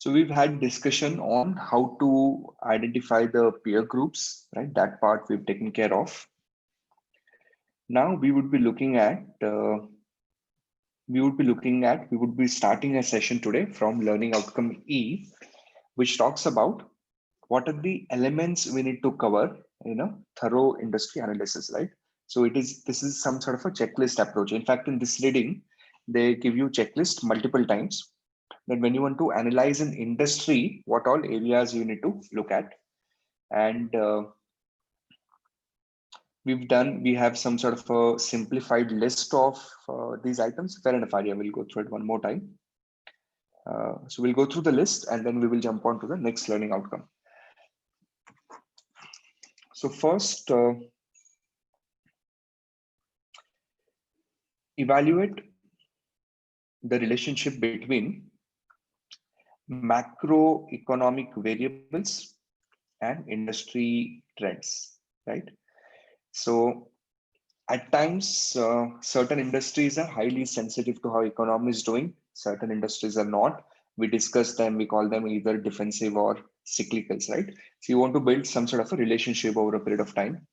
So we've had discussion on how to identify the peer groups, right? That part we've taken care of. Now we would be looking at, we would be starting a session today from learning outcome E, which talks about what are the elements we need to cover in a thorough industry analysis, right? So this is some sort of a checklist approach. In fact, in this reading, they give you checklist multiple times that when you want to analyze an industry, what all areas you need to look at. And we have some sort of a simplified list of these items. Fair enough, Arya, we'll go through it one more time. So we'll go through the list and then we will jump on to the next learning outcome. So first, evaluate the relationship between macroeconomic variables and industry trends, right? So at times, certain industries are highly sensitive to how economy is doing. Certain industries are not. We discuss them, we call them either defensive or cyclicals, right? So you want to build some sort of a relationship over a period of time.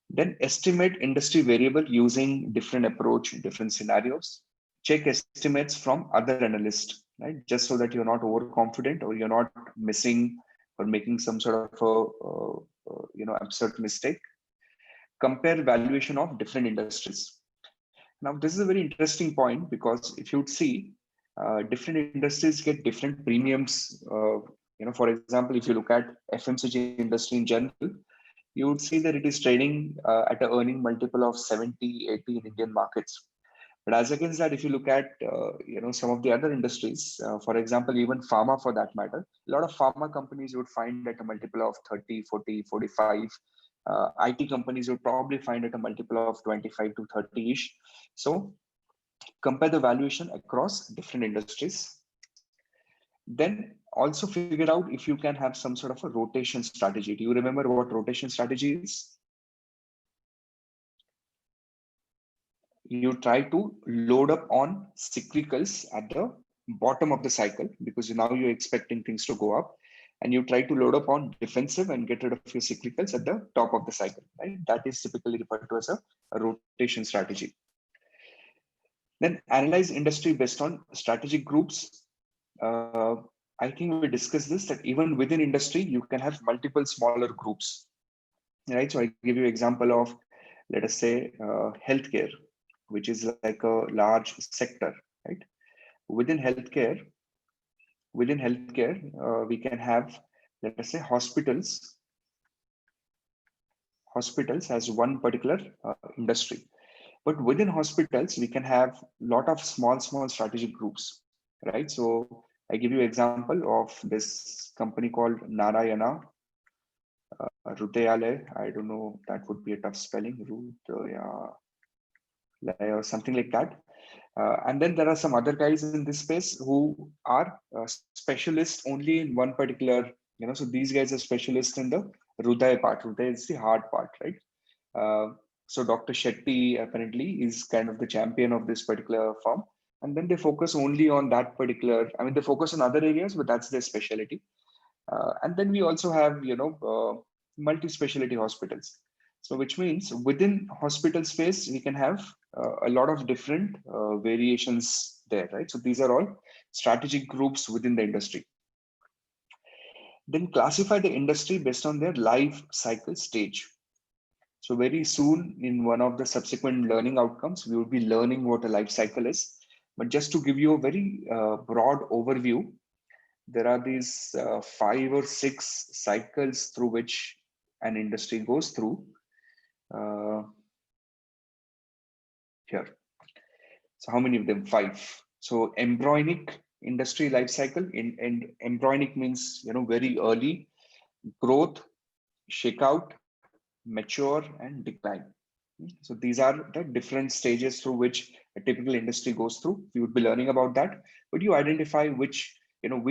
Then estimate industry variable using different approach, different scenarios. Check estimates from other analysts, right? Just so that you're not overconfident or you're not missing or making some sort of a absurd mistake. Compare valuation of different industries. Now, this is a very interesting point because if you'd see, different industries get different premiums. For example, if you look at FMCG industry in general, you would see that it is trading at an earning multiple of 70, 80 in Indian markets. But as against that, if you look at some of the other industries, for example, even pharma for that matter, a lot of pharma companies you would find at a multiple of 30, 40, 45. IT companies you would probably find at a multiple of 25 to 30-ish. So compare the valuation across different industries. Then also figure out if you can have some sort of a rotation strategy. Do you remember what rotation strategy is? You try to load up on cyclicals at the bottom of the cycle because now you're expecting things to go up, and you try to load up on defensive and get rid of your cyclicals at the top of the cycle, right? That is typically referred to as a rotation strategy. Then analyze industry based on strategic groups. I think we discussed this, that even within industry, you can have multiple smaller groups, right? So I give you an example of, let us say, healthcare, which is like a large sector, right? Within healthcare, we can have, let us say, hospitals as one particular industry. But within hospitals, we can have a lot of small strategic groups, right? So I give you an example of this company called Narayana Rudayale. I don't know, that would be a tough spelling, Rudayale or something like that. And then there are some other guys in this space who are specialists only in one particular, so these guys are specialists in the Hruday part. Hruday is the heart part, right? So Dr. Shetty apparently is kind of the champion of this particular firm. And then they focus only on that particular, they focus on other areas, but that's their specialty. And then we also have, multi-specialty hospitals. So which means within hospital space, we can have a lot of different variations there, right? So these are all strategic groups within the industry. Then classify the industry based on their life cycle stage. So very soon in one of the subsequent learning outcomes, we will be learning what a life cycle is. But just to give you a very broad overview, there are these 5 or 6 cycles through which an industry goes through. Here. So how many of them? 5. So embryonic industry life cycle. And embryonic means very early growth, shakeout, mature, and decline. So these are the different stages through which a typical industry goes through. You would be learning about that, but you identify which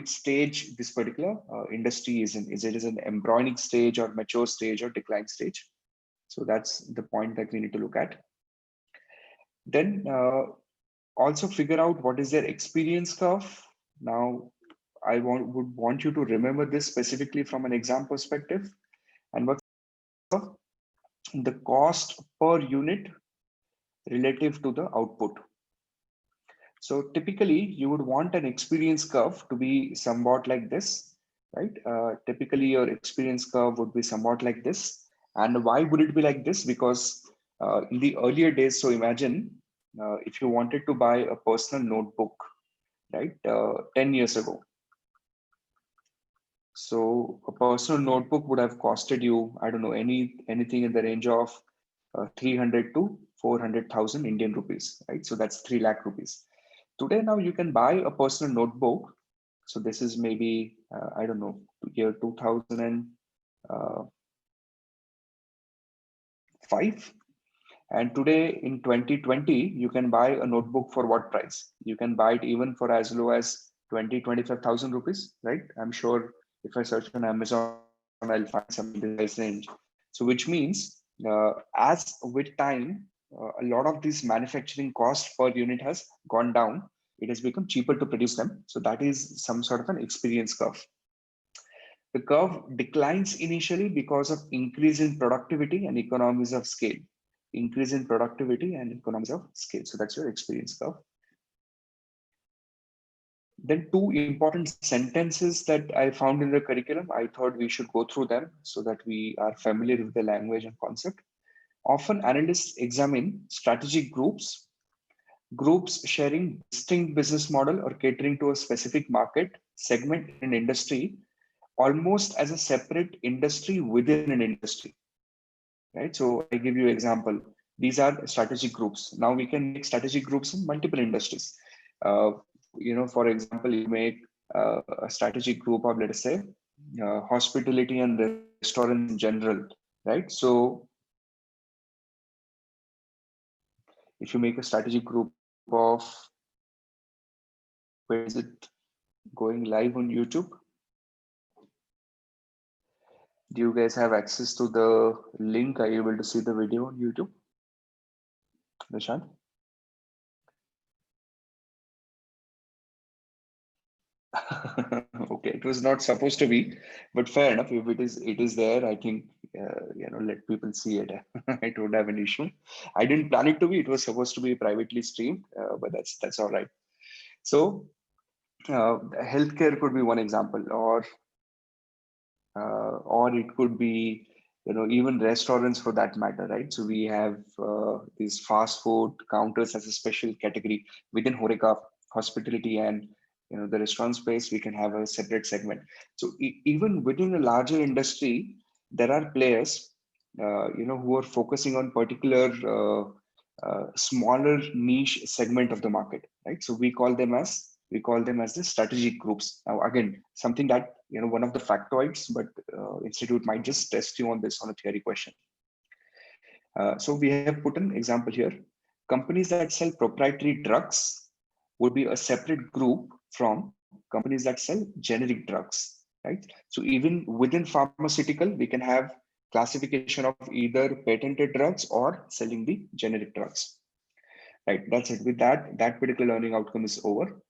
stage this particular industry is in. Is it an embryonic stage or mature stage or decline stage? So that's the point that we need to look at. Then also figure out what is their experience curve. Now, would want you to remember this specifically from an exam perspective. And what's the cost per unit relative to the output? So typically, you would want an experience curve to be somewhat like this, right? Typically, your experience curve would be somewhat like this. And why would it be like this? Because in the earlier days, so imagine if you wanted to buy a personal notebook, right, 10 years ago. So a personal notebook would have costed you, I don't know, anything in the range of 300 to 400,000 Indian rupees, right? So that's 3 lakh rupees. Today, now you can buy a personal notebook. So this is maybe, I don't know, year 2005. And today in 2020, you can buy a notebook for what price? You can buy it even for as low as 25,000 rupees, right? I'm sure if I search on Amazon, I'll find something in this price range. So which means as with time, a lot of these manufacturing cost per unit has gone down. It has become cheaper to produce them. So that is some sort of an experience curve. The curve declines initially because of increase in productivity and economies of scale. Increase in productivity and economies of scale. So that's your experience curve. Then two important sentences that I found in the curriculum. I thought we should go through them so that we are familiar with the language and concept. Often analysts examine strategic groups sharing distinct business model or catering to a specific market segment in an industry, almost as a separate industry within an industry, right? So I give you example. These are strategic groups. Now we can make strategic groups in multiple industries. For example, you make a strategic group of, let us say, hospitality and restaurants in general, right? So if you make a strategic group of, where is it going live on YouTube? Do you guys have access to the link? Are you able to see the video on YouTube, Nishant? Okay, it was not supposed to be, but fair enough. If it is there. I think let people see it. I don't have an issue. I didn't plan it to be. It was supposed to be privately streamed, but that's all right. So, healthcare could be one example, or it could be even restaurants for that matter, right? So we have these fast food counters as a special category within Horeca hospitality, and the restaurant space we can have a separate segment. So even within a larger industry, there are players who are focusing on particular smaller niche segment of the market, right? So we call them as the strategic groups. Now, again, something that one of the factoids, but institute might just test you on this on a theory question. So we have put an example here. Companies that sell proprietary drugs would be a separate group from companies that sell generic drugs, right? So even within pharmaceutical, we can have classification of either patented drugs or selling the generic drugs, right? That's it. With that particular learning outcome is over.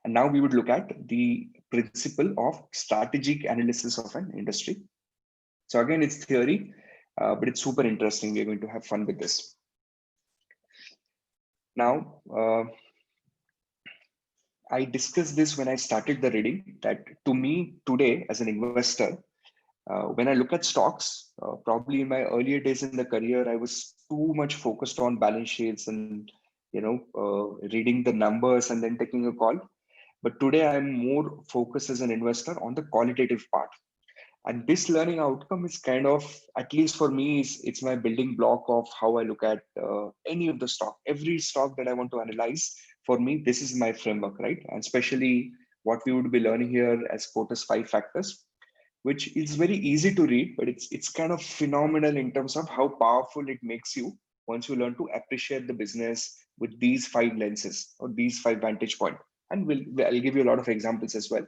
And now we would look at the principle of strategic analysis of an industry. So again, it's theory, but it's super interesting. We're going to have fun with this. Now, I discussed this when I started the reading, that to me today as an investor, when I look at stocks, probably in my earlier days in the career, I was too much focused on balance sheets and reading the numbers and then taking a call. But today I'm more focused as an investor on the qualitative part. And this learning outcome is kind of, at least for me, it's my building block of how I look at any of the stock. Every stock that I want to analyze, for me, this is my framework, right? And especially what we would be learning here as Porter's 5 factors, which is very easy to read, but it's kind of phenomenal in terms of how powerful it makes you once you learn to appreciate the business with these 5 lenses or these 5 vantage point. And I'll give you a lot of examples as well.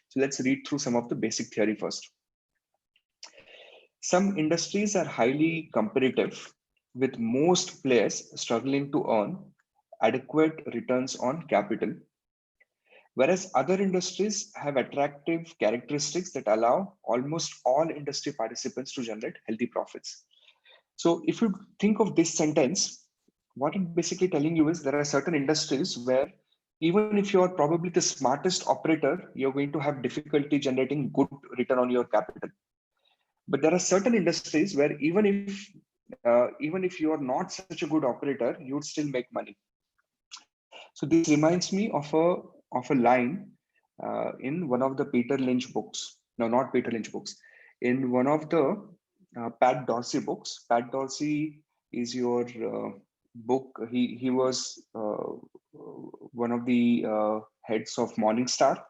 So let's read through some of the basic theory first. Some industries are highly competitive, with most players struggling to earn adequate returns on capital. Whereas other industries have attractive characteristics that allow almost all industry participants to generate healthy profits. So if you think of this sentence, what it basically telling you is there are certain industries where even if you're probably the smartest operator, you're going to have difficulty generating good return on your capital. But there are certain industries where even if you are not such a good operator, you would still make money. So this reminds me of a line in one of the Peter Lynch books. No, not Peter Lynch books. In one of the Pat Dorsey books. Pat Dorsey is your book. He was one of the heads of Morningstar,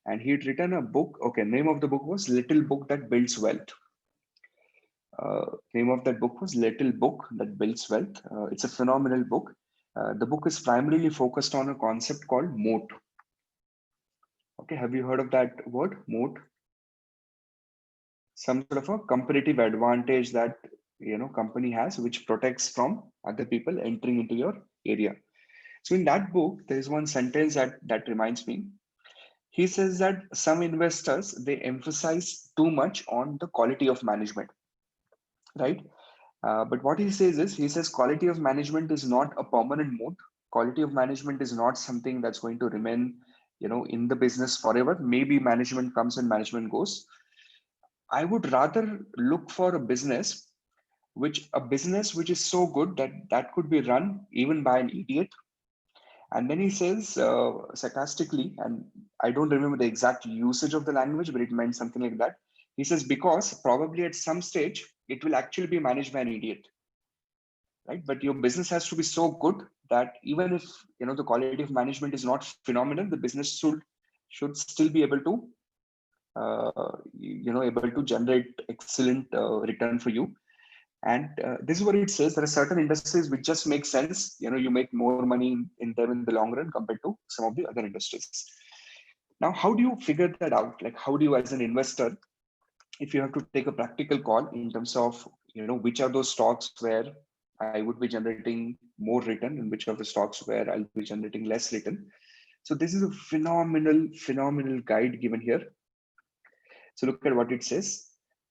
and he had written a book. Okay, name of the book was Little Book That Builds Wealth. Name of that book was Little Book That Builds Wealth. It's a phenomenal book. The book is primarily focused on a concept called moat. Okay, have you heard of that word, moat? Some sort of a comparative advantage that company has, which protects from other people entering into your area. So in that book, there is one sentence that reminds me. He says that some investors they emphasize too much on the quality of management, right? But what he says is, he says quality of management is not a permanent mode. Quality of management is not something that's going to remain, in the business forever. Maybe management comes and management goes. I would rather look for a business which is so good that that could be run even by an idiot. And then he says sarcastically, and I don't remember the exact usage of the language, but it meant something like that. He says, because probably at some stage, it will actually be managed by an idiot, right? But your business has to be so good that even if the quality of management is not phenomenal, the business should still be able to able to generate excellent return for you. And this is what it says. There are certain industries which just make sense. You make more money in them in the long run compared to some of the other industries. Now, how do you figure that out? Like, how do you, as an investor, if you have to take a practical call in terms of which are those stocks where I would be generating more return and which are the stocks where I'll be generating less return? So this is a phenomenal guide given here. So look at what it says.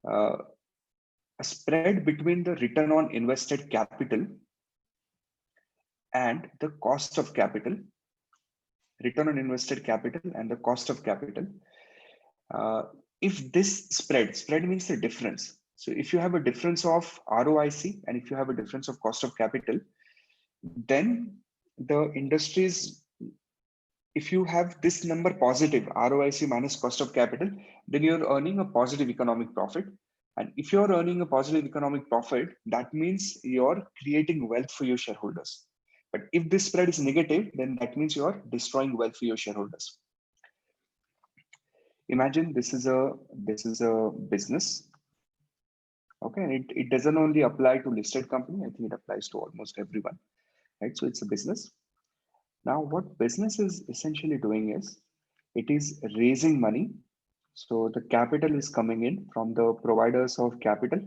A spread between the return on invested capital and the cost of capital, return on invested capital and the cost of capital. If this spread means the difference. So if you have a difference of ROIC and if you have a difference of cost of capital, then the industries, if you have this number positive, ROIC minus cost of capital, then you're earning a positive economic profit. And if you're earning a positive economic profit, that means you're creating wealth for your shareholders. But if this spread is negative, then that means you're destroying wealth for your shareholders. Imagine this is a business. Okay, and it doesn't only apply to listed company. I think it applies to almost everyone, right? So it's a business. Now, what business is essentially doing is it is raising money. So the capital is coming in from the providers of capital,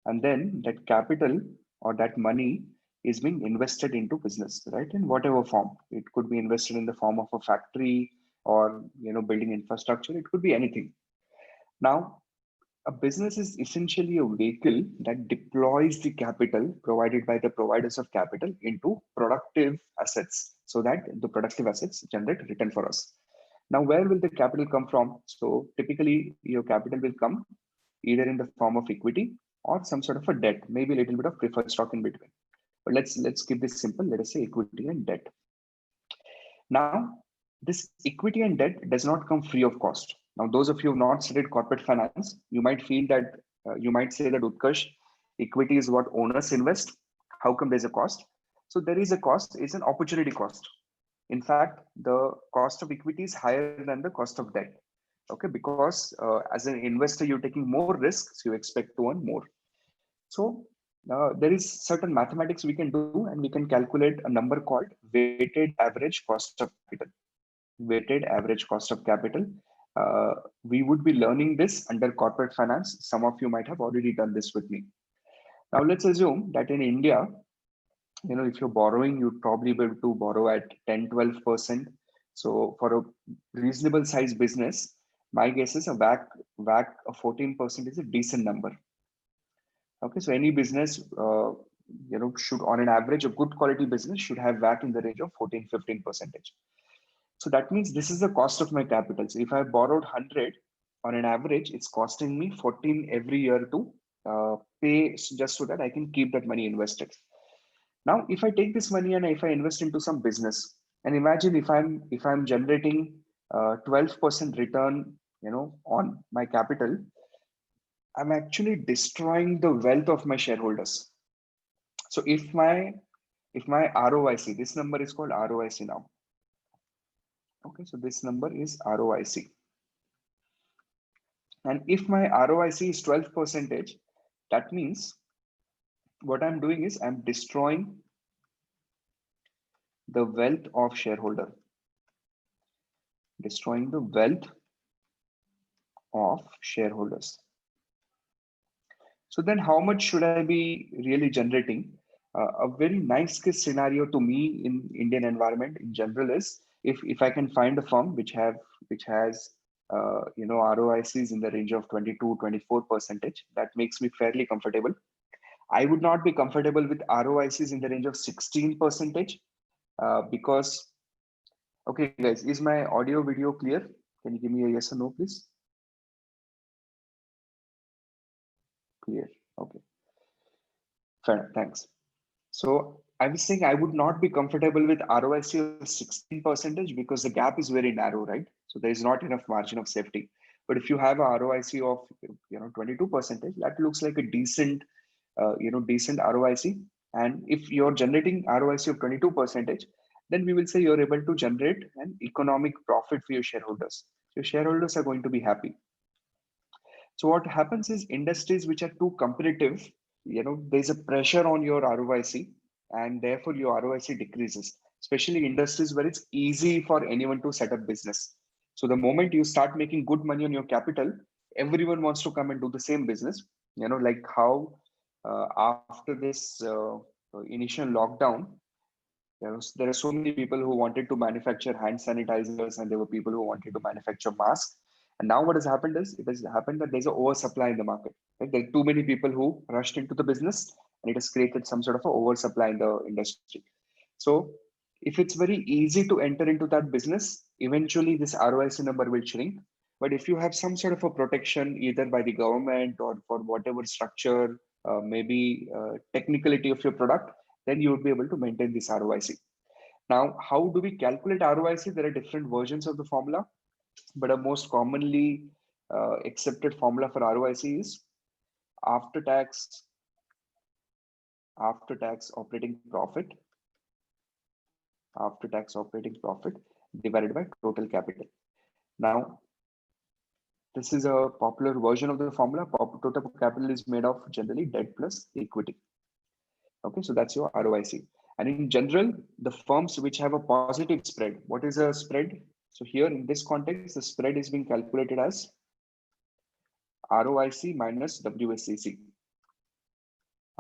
and then that capital or that money is being invested into business, right? In whatever form. It could be invested in the form of a factory or building infrastructure. It could be anything. Now, a business is essentially a vehicle that deploys the capital provided by the providers of capital into productive assets so that the productive assets generate return for us. Now, where will the capital come from? So typically your capital will come either in the form of equity or some sort of a debt, maybe a little bit of preferred stock in between. But let's keep this simple. Let us say equity and debt. Now, this equity and debt does not come free of cost. Now, those of you who have not studied corporate finance, you might feel that you might say that Utkarsh, equity is what owners invest. How come there's a cost? So there is a cost. It's an opportunity cost. In fact, the cost of equity is higher than the cost of debt. Okay, because as an investor, you're taking more risks, you expect to earn more. So there is certain mathematics we can do, and we can calculate a number called weighted average cost of capital. Weighted average cost of capital. We would be learning this under corporate finance. Some of you might have already done this with me. Now let's assume that in India, if you're borrowing, you'd probably be able to borrow at 10, 12%. So for a reasonable size business, my guess is a WAC of 14% is a decent number. Okay, so any business, should on an average, a good quality business should have WAC in the range of 14-15%. So that means this is the cost of my capital. So if I borrowed 100 on an average, it's costing me 14 every year to pay just so that I can keep that money invested. Now, if I take this money and if I invest into some business, and imagine if I'm generating 12% return, on my capital, I'm actually destroying the wealth of my shareholders. So if my ROIC, this number is called ROIC now. Okay, so this number is ROIC. And if my ROIC is 12%, that means what I'm doing is I'm destroying the wealth of shareholder, destroying the wealth of shareholders. So then how much should I be really generating? A very nice case scenario to me in Indian environment in general is if I can find a firm which has ROICs in the range of 22-24%, that makes me fairly comfortable. I would not be comfortable with ROICs in the range of 16%, because, okay, guys, is my audio video clear? Can you give me a yes or no, please? Clear. Okay. Fair. Thanks. So I was saying I would not be comfortable with ROIC of 16% because the gap is very narrow, right? So there is not enough margin of safety. But if you have a ROIC of 22%, that looks like a decent decent ROIC. And if you're generating ROIC of 22%, then we will say you're able to generate an economic profit for your shareholders. Your shareholders are going to be happy. So what happens is industries which are too competitive, there's a pressure on your ROIC and therefore your ROIC decreases, especially industries where it's easy for anyone to set up business. So the moment you start making good money on your capital, everyone wants to come and do the same business, like how after this initial lockdown, there are so many people who wanted to manufacture hand sanitizers and there were people who wanted to manufacture masks. And now what has happened is it has happened that there's an oversupply in the market. Right? There are too many people who rushed into the business and it has created some sort of an oversupply in the industry. So if it's very easy to enter into that business, eventually this ROIC number will shrink. But if you have some sort of a protection either by the government or for whatever structure, maybe technicality of your product, then you would be able to maintain this ROIC. Now, how do we calculate ROIC? There are different versions of the formula, but a most commonly accepted formula for ROIC is after tax operating profit divided by total capital. Now, this is a popular version of the formula. Total capital is made of generally debt plus equity. Okay, so that's your ROIC. And in general, the firms which have a positive spread, what is a spread? So here in this context, the spread is being calculated as ROIC minus WSCC.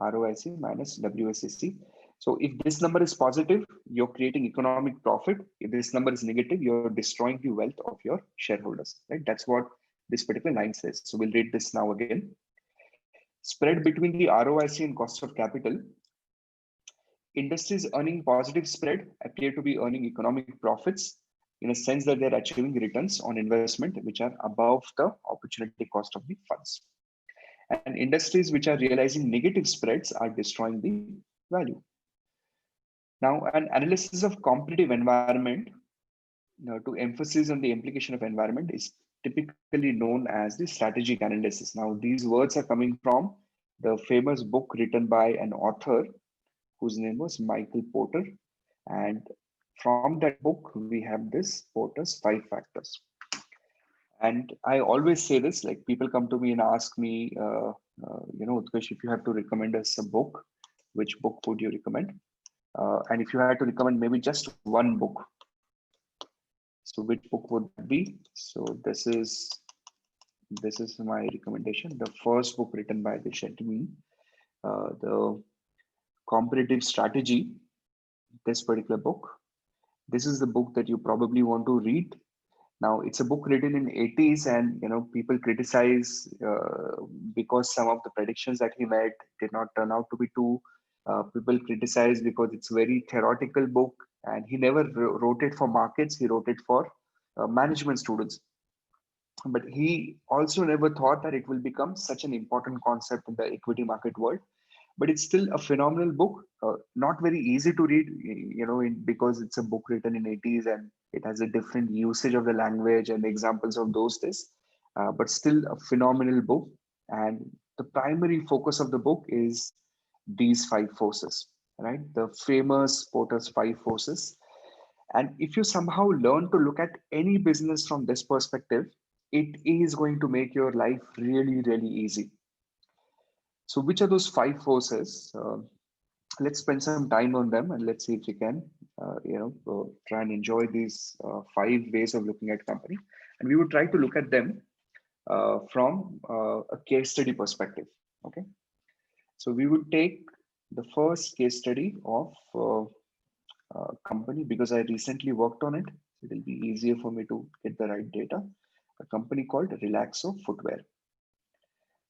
ROIC minus WSCC. So if this number is positive, you're creating economic profit. If this number is negative, you're destroying the wealth of your shareholders, right? That's what this particular line says. So we'll read this now again. Spread between the ROIC and cost of capital. Industries earning positive spread appear to be earning economic profits in a sense that they're achieving returns on investment which are above the opportunity cost of the funds. And industries which are realizing negative spreads are destroying the value. Now, an analysis of competitive environment to emphasis on the implication of environment is typically known as the strategic analysis. Now, these words are coming from the famous book written by an author whose name was Michael Porter. And from that book, we have this Porter's 5 factors. And I always say this, like people come to me and ask me, Utkarsh, if you have to recommend us a book, which book would you recommend? And if you had to recommend maybe just one book, so which book would that be? So this is my recommendation. The first book written by this gentleman, the Competitive Strategy, this particular book. this is the book that you probably want to read. Now, it's a book written in 80s, and people criticize because some of the predictions that he made did not turn out to be true. People criticize because it's a very theoretical book, and he never wrote it for markets. He wrote it for management students. But he also never thought that it will become such an important concept in the equity market world. But it's still a phenomenal book, not very easy to read, because it's a book written in 80s and it has a different usage of the language and examples of those days. But still a phenomenal book. And the primary focus of the book is these five forces, right? The famous Porter's five forces. And if you somehow learn to look at any business from this perspective, it is going to make your life really, really easy. So, which are those five forces? Let's spend some time on them and let's see if we can, try and enjoy these five ways of looking at company. And we would try to look at them from a case study perspective. Okay. So, we would take the first case study of company because I recently worked on it. It will be easier for me to get the right data. A company called Relaxo Footwear.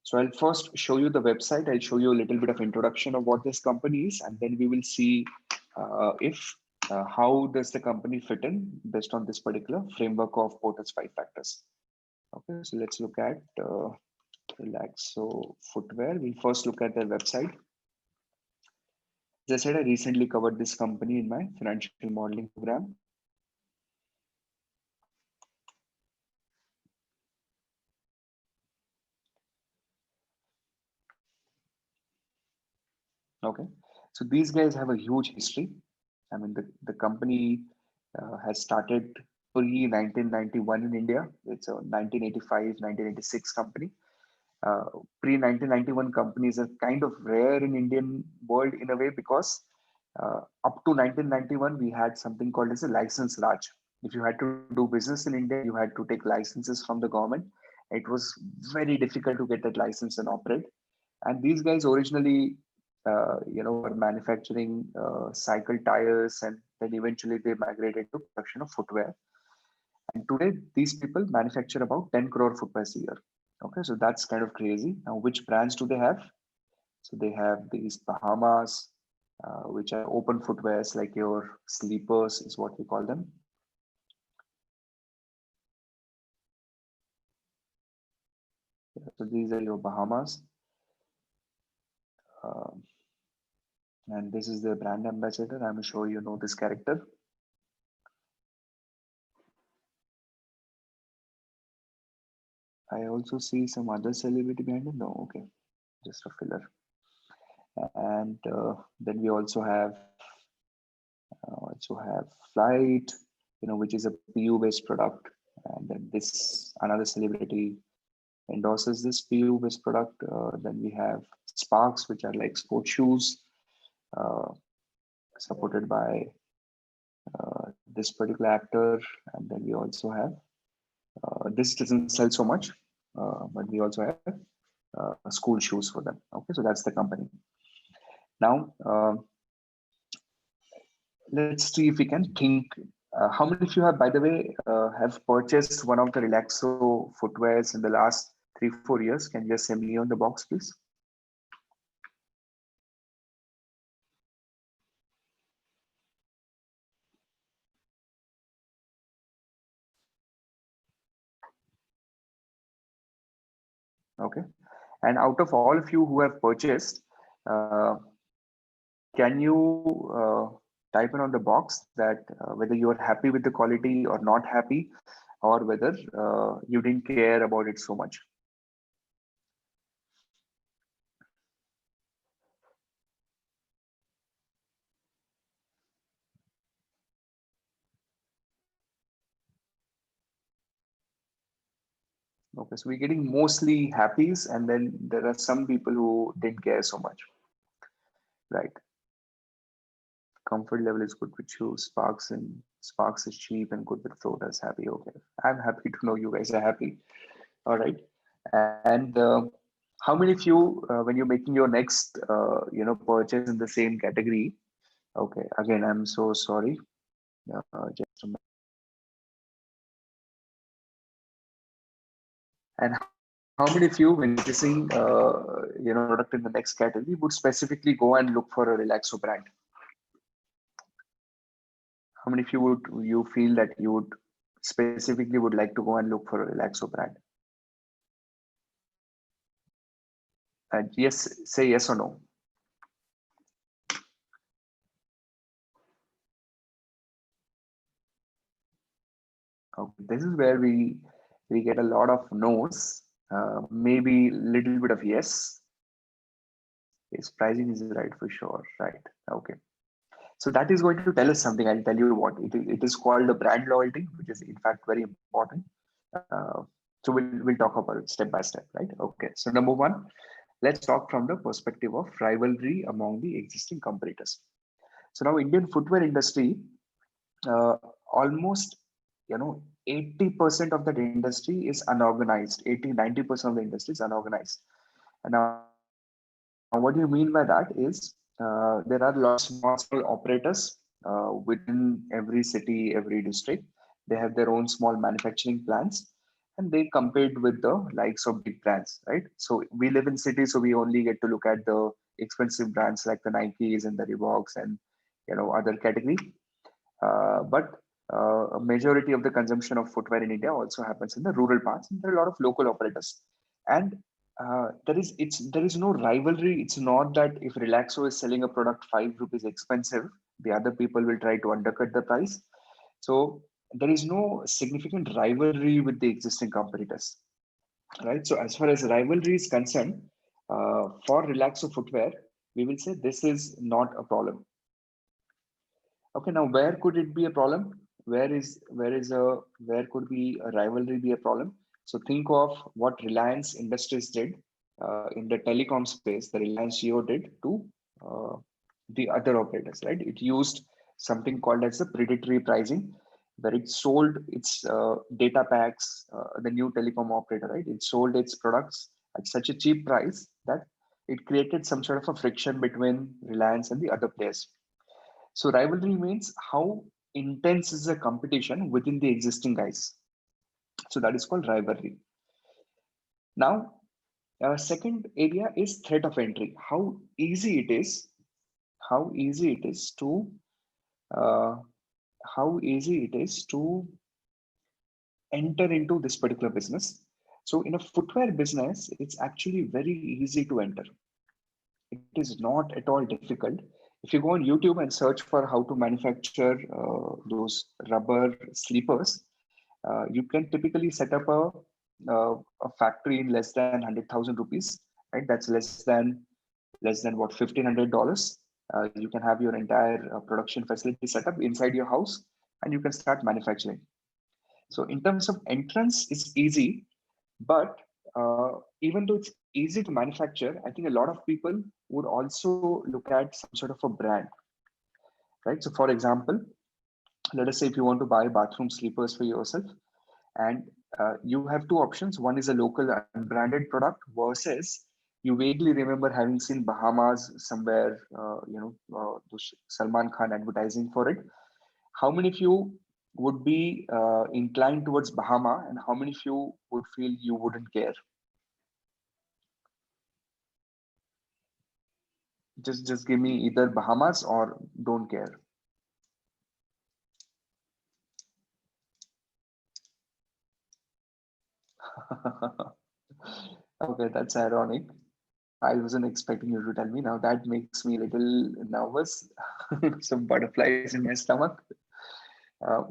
So I'll first show you the website. I'll show you a little bit of introduction of what this company is, and then we will see if how does the company fit in based on this particular framework of Porter's five factors. Okay, so let's look at Relaxo Footwear. We'll first look at their website. As I said, I recently covered this company in my financial modeling program. Okay, so these guys have a huge history. I mean, the company has started pre 1991 in India. It's a 1985, 1986 company. Pre 1991 companies are kind of rare in Indian world in a way because up to 1991 we had something called as a license Raj. If you had to do business in India, you had to take licenses from the government. It was very difficult to get that license and operate. And these guys originally, were manufacturing cycle tires, and then eventually they migrated to production of footwear. And today, these people manufacture about 10 crore footwears a year. Okay, so that's kind of crazy. Now, which brands do they have? So they have these Bahamas, which are open footwears like your sleepers, is what we call them. So these are your Bahamas. And this is the brand ambassador. I'm sure you know this character. I also see some other celebrity behind it. No, okay, just a filler. And then we also have Flight, which is a PU based product. And then this another celebrity endorses this PU based product. Then we have Sparks, which are like sports shoes, uh, supported by this particular actor. And then we also have this doesn't sell so much, but we also have school shoes for them. Okay, so that's the company. Now, let's see if we can think. How many of you have, by the way, have purchased one of the Relaxo footwears in the last 3-4 years? Can you just send me on the box, please? Okay. And out of all of you who have purchased, can you type in on the box that whether you are happy with the quality or not happy, or whether you didn't care about it so much? Okay, so we're getting mostly happies, and then there are some people who didn't care so much, right? Comfort level is good with shoes. Sparks is cheap and good with floaters. Happy, okay. I'm happy to know you guys are happy. All right. And how many of you, when you're making your next, purchase in the same category? Okay. Again, I'm so sorry. Just a minute. And how many of you, when purchasing, product in the next category, would specifically go and look for a Relaxo brand? How many of you feel that you would specifically would like to go and look for a Relaxo brand? And yes, say yes or no. Okay, this is where we get a lot of no's, maybe little bit of yes. Yes, pricing is right for sure, right? Okay. So that is going to tell us something. I'll tell you what it is called a brand loyalty, which is in fact very important. Uh, so we'll talk about it step by step, right? Okay. So number one, let's talk from the perspective of rivalry among the existing competitors. So now Indian footwear industry, uh, almost 80% of that industry is unorganized. 80-90% of the industry is unorganized. And now what do you mean by that is there are a lot of small operators within every city, every district. They have their own small manufacturing plants, and they compete with the likes of big brands, right? So we live in cities, so we only get to look at the expensive brands like the Nikes and the Reeboks and other category. But a majority of the consumption of footwear in India also happens in the rural parts, and there are a lot of local operators. And there is no rivalry. It's not that if Relaxo is selling a product 5 rupees expensive, the other people will try to undercut the price. So there is no significant rivalry with the existing competitors, right? So as far as rivalry is concerned, for Relaxo footwear, we will say this is not a problem. Okay, now where could it be a problem? Where could be a rivalry be a problem? So think of what Reliance Industries did in the telecom space. The Reliance Jio did to uh, the other operators, right? It used something called as the predatory pricing, where it sold its data packs. The new telecom operator, right? It sold its products at such a cheap price that it created some sort of a friction between Reliance and the other players. So rivalry means how intense is the competition within the existing guys. So that is called rivalry. Now, second area is threat of entry. How easy it is to, uh, how easy it is to enter into this particular business. So in a footwear business, it's actually very easy to enter. It is not at all difficult. If you go on YouTube and search for how to manufacture those rubber sleepers, you can typically set up a factory in less than 100,000 rupees, right? That's less than what, $1,500. You can have your entire production facility set up inside your house, and you can start manufacturing. So in terms of entrance, it's easy, but even though it's easy to manufacture, I think a lot of people would also look at some sort of a brand, right? So for example, let us say if you want to buy bathroom sleepers for yourself, and you have two options. One is a local unbranded product versus you vaguely remember having seen Bahamas somewhere, Salman Khan advertising for it. How many of you would be inclined towards Bahama, and how many of you would feel you wouldn't care? Just give me either Bahamas or don't care. Okay, that's ironic. I wasn't expecting you to tell me. Now that makes me a little nervous. Some butterflies in my stomach. Uh,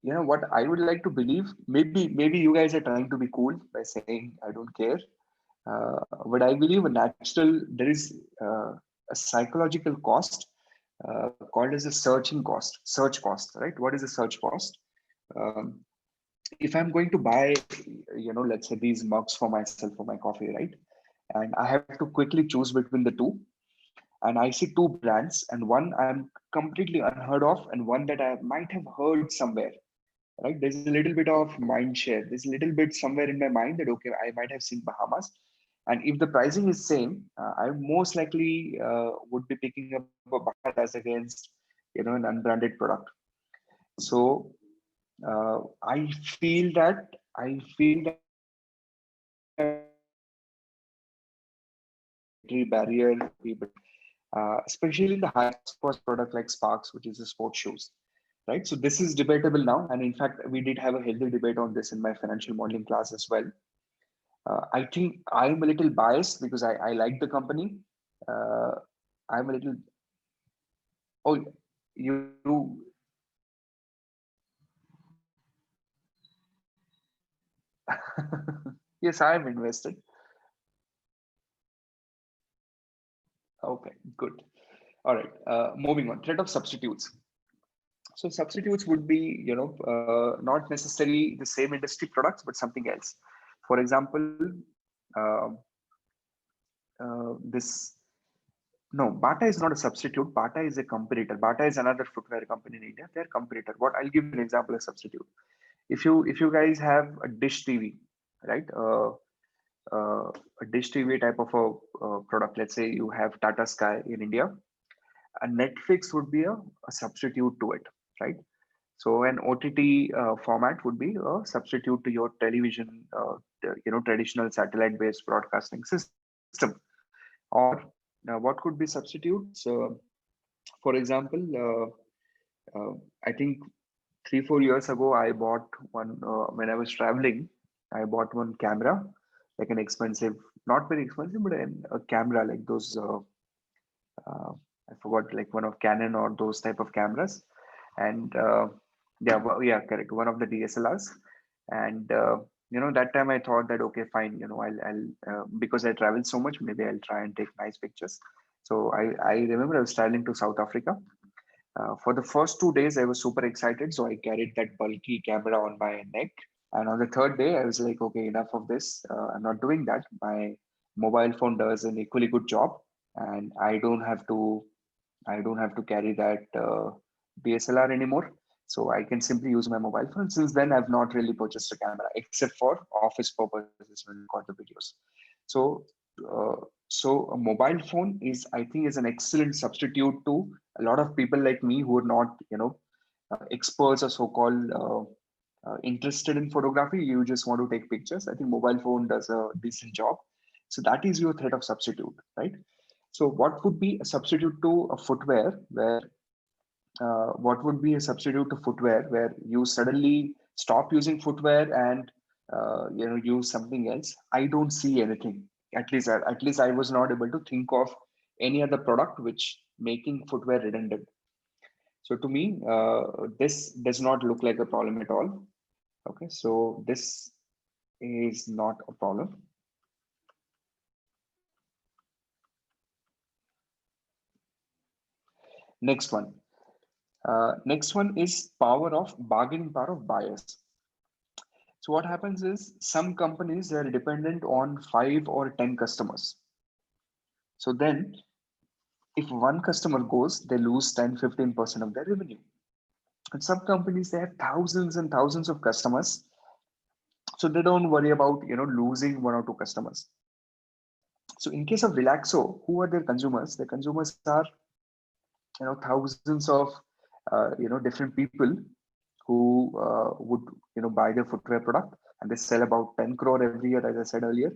what I would like to believe, maybe you guys are trying to be cool by saying I don't care. But I believe there is a psychological cost called as a search cost, right? What is the search cost? Um, if I'm going to buy, let's say these mugs for myself for my coffee, right? And I have to quickly choose between the two, and I see two brands, and one I'm completely unheard of, and one that I might have heard somewhere, right? There's a little bit of mind share. There's a little bit somewhere in my mind that okay, I might have seen Bahamas, and if the pricing is same, I most likely would be picking up a Bahamas as against an unbranded product. So I feel that entry barrier for people, especially in the high cost product like Sparks, which is the sports shoes, right? So this is debatable now, and in fact, we did have a healthy debate on this in my financial modeling class as well. I think I'm a little biased because I like the company. Uh, I'm a little. Oh, you. Yes, I'm invested. Okay, good. All right. Moving on. Threat of substitutes. So substitutes would be, not necessarily the same industry products, but something else. For example, uh, this no, Bata is not a substitute. Bata is a competitor. Bata is another footwear company in India. They're competitor. What I'll give you an example of substitute. If you guys have a dish TV, right? A dish TV type of a product. Let's say you have Tata Sky in India, a Netflix would be a substitute to it, right? So an OTT format would be a substitute to your television, traditional satellite-based broadcasting system. Or what could be substitutes? For example, I think 3-4 years ago, I bought one when I was traveling. I bought one camera, like an expensive, not very expensive, but a camera like those. Uh, I forgot, like one of Canon or those type of cameras, and yeah, yeah, correct, one of the DSLRs, and that time I thought that okay, fine, I'll because I travel so much, maybe I'll try and take nice pictures. So I remember I was traveling to South Africa. For the first 2 days, I was super excited, so I carried that bulky camera on my neck. And on the third day, I was like, okay, enough of this. I'm not doing that. My mobile phone does an equally good job, and I don't have to carry that DSLR anymore. So I can simply use my mobile phone. Since then, I've not really purchased a camera except for office purposes when I record the videos. So, uh, so a mobile phone is, I think, is an excellent substitute to a lot of people like me who are not, experts or so-called interested in photography. You just want to take pictures. I think mobile phone does a decent job. So that is your threat of substitute, right? So what would be a substitute to a footwear where what would be a substitute to footwear where you suddenly stop using footwear and use something else? I don't see anything. At least I was not able to think of any other product which making footwear redundant. So to me, this does not look like a problem at all. Okay, so this is not a problem. Next one. Next one is bargaining power of buyers. So what happens is some companies are dependent on 5 or 10 customers. So then if one customer goes, they lose 10-15% of their revenue. And some companies, they have thousands and thousands of customers. So they don't worry about losing 1 or 2 customers. So in case of Relaxo, who are their consumers? The consumers are thousands of different people who would buy their footwear product, and they sell about 10 crore every year, as I said earlier.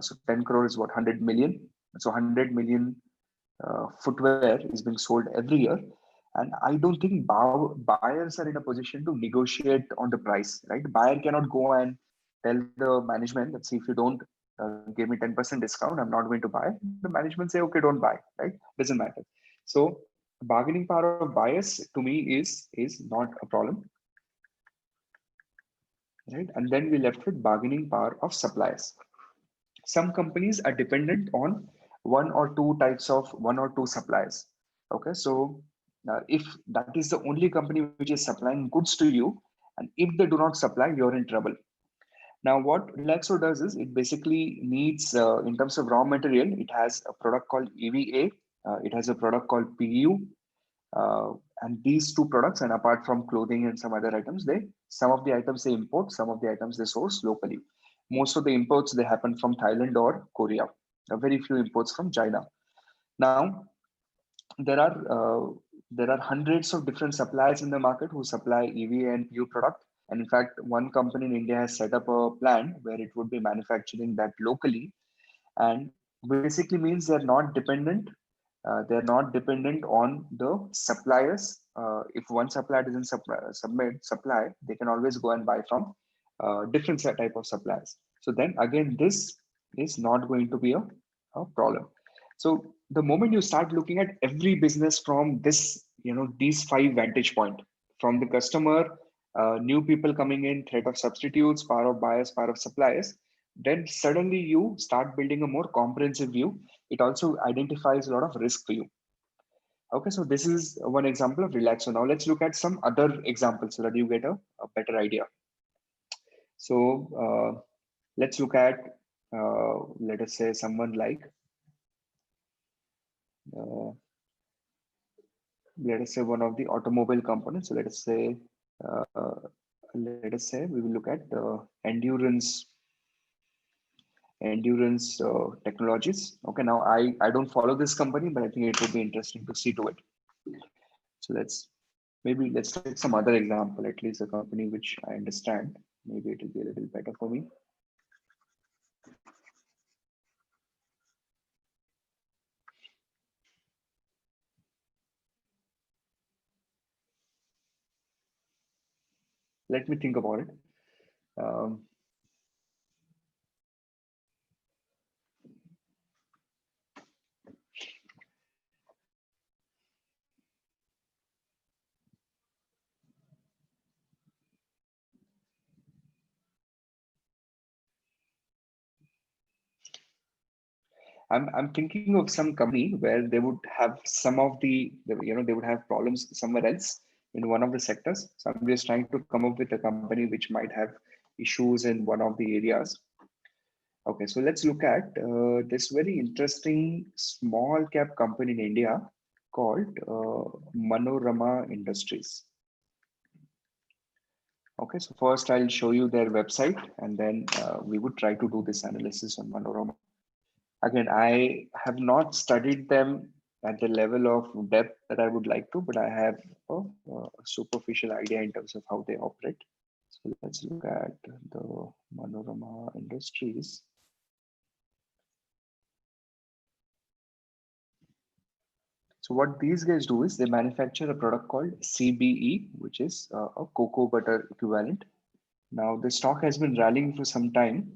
So 10 crore is what, 100 million. So 100 million footwear is being sold every year. And I don't think buyers are in a position to negotiate on the price, right? Buyer cannot go and tell the management that, see, if you don't give me 10% discount, I'm not going to buy. The management say, okay, don't buy, right? Doesn't matter. So bargaining power of buyers to me is not a problem, right? And then we left with bargaining power of suppliers. Some companies are dependent on one or two suppliers. Okay, so if that is the only company which is supplying goods to you, and if they do not supply, you're in trouble. Now, what Relaxo does is it basically needs, in terms of raw material, it has a product called EVA, it has a product called PU, uh, and these two products, and apart from clothing and some other items, some of the items they import, some of the items they source locally. Most of the imports they happen from Thailand or Korea. Very few imports from China. Now there are there are hundreds of different suppliers in the market who supply EV and PU product. And in fact, one company in India has set up a plant where it would be manufacturing that locally, and which basically means they're not dependent. They're not dependent on the suppliers. If one supplier doesn't submit supply, they can always go and buy from different type of suppliers. So then again, this is not going to be a problem. So the moment you start looking at every business from this, these five vantage point, from the customer, new people coming in, threat of substitutes, power of buyers, power of suppliers, then suddenly you start building a more comprehensive view. It also identifies a lot of risk for you. Okay, so this is one example of relax. So now let's look at some other examples so that you get a better idea. So let's look at, let us say, someone like, let us say one of the automobile components. So uh, let us say we will look at endurance technologies. Okay, now I don't follow this company, but I think it would be interesting to see to it. So let's take some other example, at least a company which I understand. Maybe it will be a little better for me. Let me think about it. Um, I'm thinking of some company where they would have some of they would have problems somewhere else in one of the sectors. So I'm just trying to come up with a company which might have issues in one of the areas. Okay, so let's look at this very interesting small cap company in India called Manorama Industries. Okay, so first I'll show you their website, and then we would try to do this analysis on Manorama. Again, I have not studied them at the level of depth that I would like to, but I have a superficial idea in terms of how they operate. So let's look at the Manorama Industries. So what these guys do is they manufacture a product called CBE, which is a cocoa butter equivalent. Now the stock has been rallying for some time,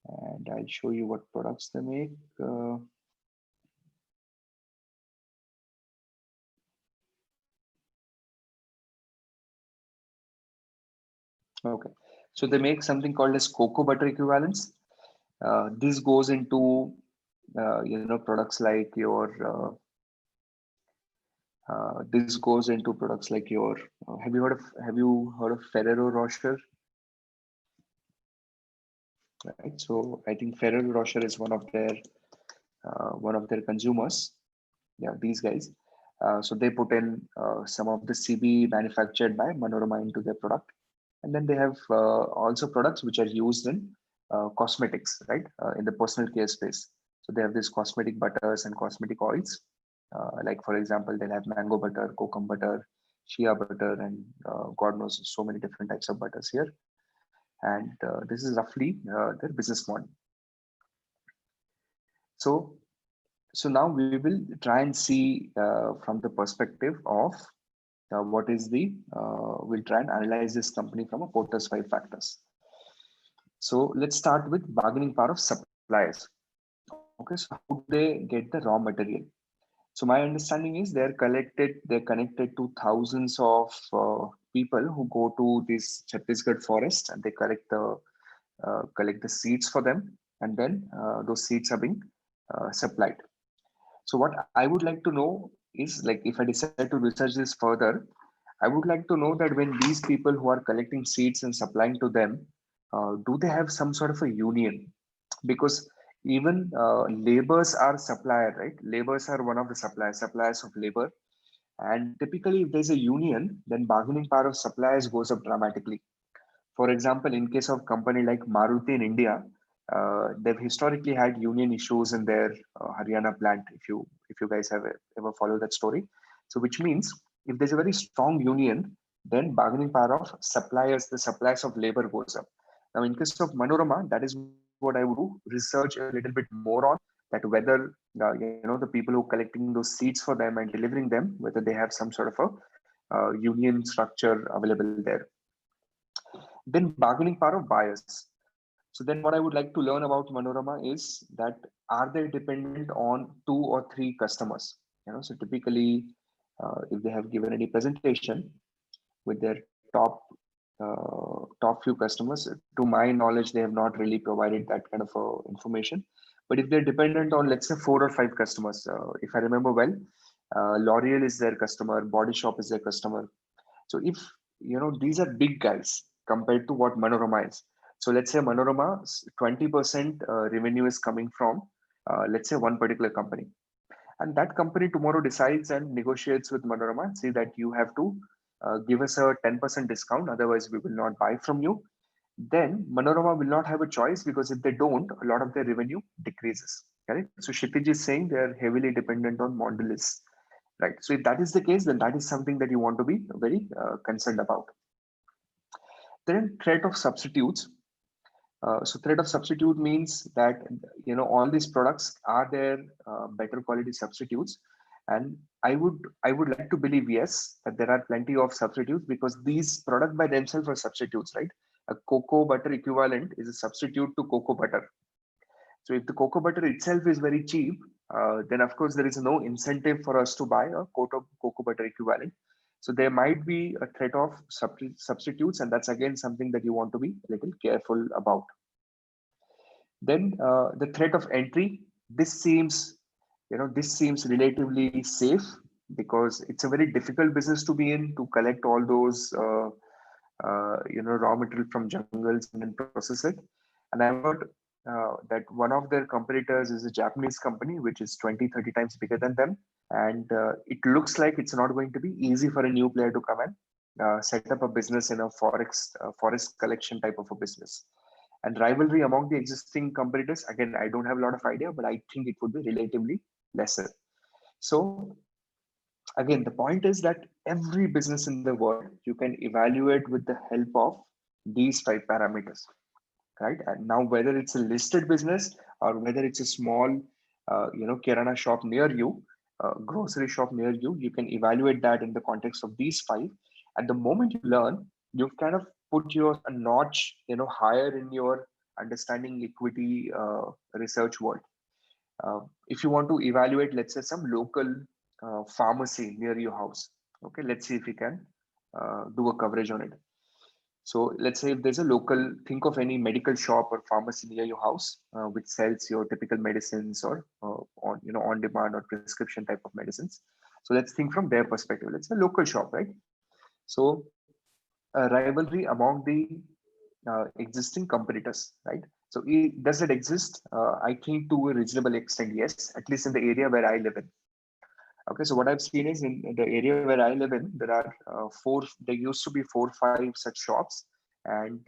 and I'll show you what products they make. Okay, so they make something called as cocoa butter equivalents. This goes into products like your this goes into products like your have you heard of Ferrero Rocher? Right, so I think Ferrero Rocher is one of their consumers. Yeah, these guys. So they put in some of the CB manufactured by Manorama into their product, and then they have also products which are used in cosmetics, right? In the personal care space. So they have these cosmetic butters and cosmetic oils. Like for example, they'll have mango butter, kokum butter, shea butter, and God knows so many different types of butters here. And this is roughly their business model. So so now we will try and see from the perspective of what is we'll try and analyze this company from a Porter's five factors. So let's start with bargaining power of suppliers. Okay, so how do they get the raw material? So my understanding is they're connected to thousands of people who go to this Chhattisgarh forest, and they collect the seeds for them, and then those seeds are being supplied. So what I would like to know is, like, if I decide to research this further, I would like to know that when these people who are collecting seeds and supplying to them, do they have some sort of a union? Because even laborers are supplier, right? Laborers are one of the suppliers of labor. And typically, if there's a union, then bargaining power of suppliers goes up dramatically. For example, in case of company like Maruti in India, they've historically had union issues in their Haryana plant. If you guys have ever followed that story, So which means if there's a very strong union, then bargaining power of suppliers, the suppliers of labor goes up. Now, in case of Manorama, that is what I would do, research a little bit more on that whether the people who are collecting those seats for them and delivering them, whether they have some sort of a union structure available there. Then bargaining power of buyers. So then what I would like to learn about Manorama is that are they dependent on 2 or 3 customers? So typically, if they have given any presentation with their top few customers, to my knowledge, they have not really provided that kind of information. But if they're dependent on, let's say, 4 or 5 customers, if I remember well, L'Oreal is their customer, Body Shop is their customer. So if these are big guys compared to what Manorama is. So let's say Manorama 20% revenue is coming from let's say one particular company, and that company tomorrow decides and negotiates with Manorama and say that you have to give us a 10% discount, otherwise we will not buy from you. Then Manorama will not have a choice, because if they don't, a lot of their revenue decreases. Correct. So Kshitij is saying they are heavily dependent on Mondelez. Right. So if that is the case, then that is something that you want to be very concerned about. Then threat of substitutes. So threat of substitute means that all these products are there better quality substitutes, and I would like to believe yes that there are plenty of substitutes, because these products by themselves are substitutes, right? A cocoa butter equivalent is a substitute to cocoa butter. So if the cocoa butter itself is very cheap, then of course there is no incentive for us to buy a cocoa butter equivalent. So there might be a threat of substitutes, and that's again something that you want to be a little careful about. Then the threat of entry. This seems relatively safe, because it's a very difficult business to be in, to collect all those raw material from jungles and then process it. And I've heard that one of their competitors is a Japanese company, which is 20-30 times bigger than them. And it looks like it's not going to be easy for a new player to come and set up a business in a forest collection type of a business. And rivalry among the existing competitors, again, I don't have a lot of idea, but I think it would be relatively lesser. So again, the point is that every business in the world you can evaluate with the help of these 5 parameters, right? And now, whether it's a listed business or whether it's a small, kirana shop near you, grocery shop near you, you can evaluate that in the context of these 5. At the moment you learn, you've kind of put your a notch, higher in your understanding equity research world. If you want to evaluate, let's say, some local pharmacy near your house, okay, let's see if we can do a coverage on it. So let's say if there's a local, think of any medical shop or pharmacy near your house, which sells your typical medicines or on demand or prescription type of medicines. So let's think from their perspective. Let's say local shop, right? So a rivalry among the existing competitors, right? So does it exist? I think to a reasonable extent, yes, at least in the area where I live in. Okay, so what I've seen is in the area where I live in, there are there used to be 4-5 such shops. And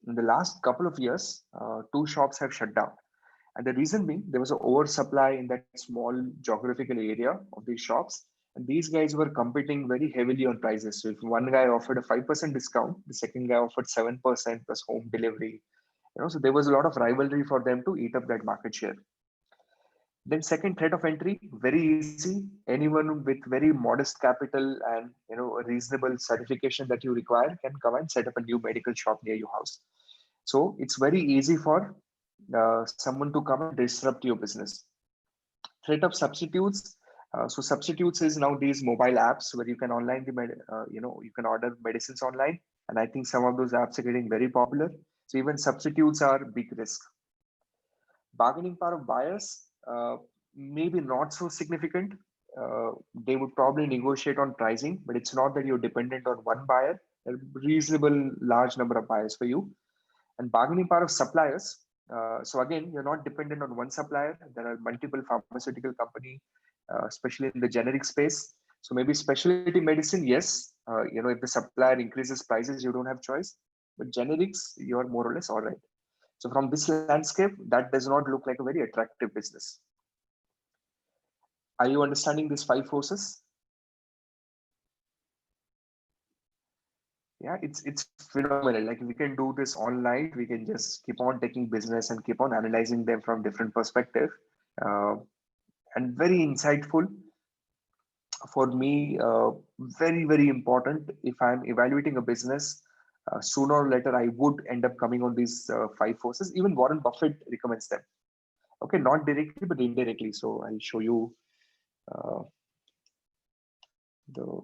in the last couple of years, 2 shops have shut down. And the reason being, there was an oversupply in that small geographical area of these shops. And these guys were competing very heavily on prices. So if one guy offered a 5% discount, the second guy offered 7% plus home delivery. So there was a lot of rivalry for them to eat up that market share. Then second, threat of entry, very easy. Anyone with very modest capital and a reasonable certification that you require can come and set up a new medical shop near your house. So it's very easy for someone to come and disrupt your business. Threat of substitutes. So substitutes is now these mobile apps where you can you can order medicines online, and I think some of those apps are getting very popular. So even substitutes are big risk. Bargaining power of buyers, maybe not so significant. They would probably negotiate on pricing, but it's not that you're dependent on one buyer. A reasonable large number of buyers for you. And bargaining power of suppliers. So again, you're not dependent on one supplier. There are multiple pharmaceutical company, especially in the generic space. So maybe specialty medicine, yes. If the supplier increases prices, you don't have choice. But generics, you're more or less all right. So from this landscape, that does not look like a very attractive business. Are you understanding these 5 forces? Yeah, it's phenomenal. Like we can do this all night. We can just keep on taking business and keep on analyzing them from different perspective, uh, and very insightful for me. Very important. If I'm evaluating a business, sooner or later I would end up coming on these five forces. Even Warren Buffett recommends them. Okay, not directly but indirectly. So I'll show you uh, the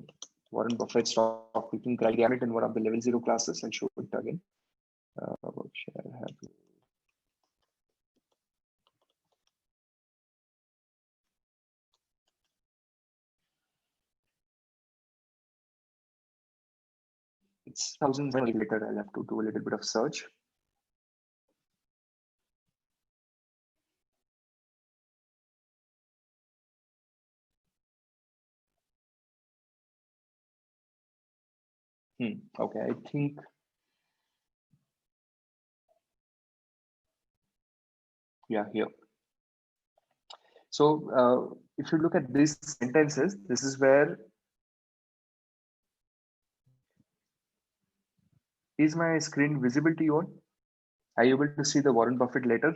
Warren Buffett stock picking criteria. I have it in one of the level zero classes. I'll show it again. What shall I have? It's 1000 later. I'll have to do a little bit of search. Okay, I think yeah, here. So if you look at these sentences, this is where is my screen visible to you all? Are you able to see the Warren Buffett letter?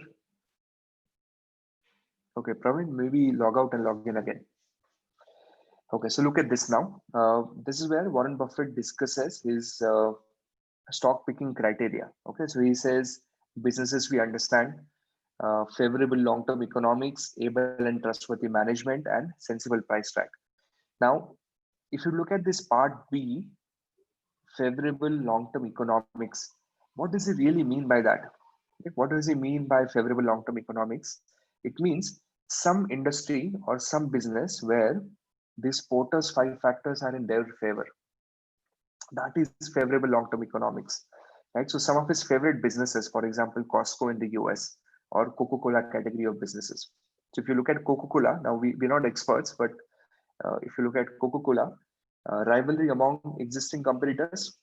Okay, Praveen, maybe log out and log in again. Okay, so look at this now. This is where Warren Buffett discusses his stock picking criteria. Okay, so he says businesses we understand, favorable long-term economics, able and trustworthy management, and sensible price track. Now, if you look at this part B, favorable long-term economics, what does he really mean by that? Okay, what does he mean by favorable long-term economics? It means some industry or some business where these Porter's five factors are in their favor. That is favorable long-term economics, right? So some of his favorite businesses, for example, Costco in the US or Coca-Cola category of businesses. So if you look at Coca-Cola, now we're not experts, but if you look at Coca-Cola, rivalry among existing competitors,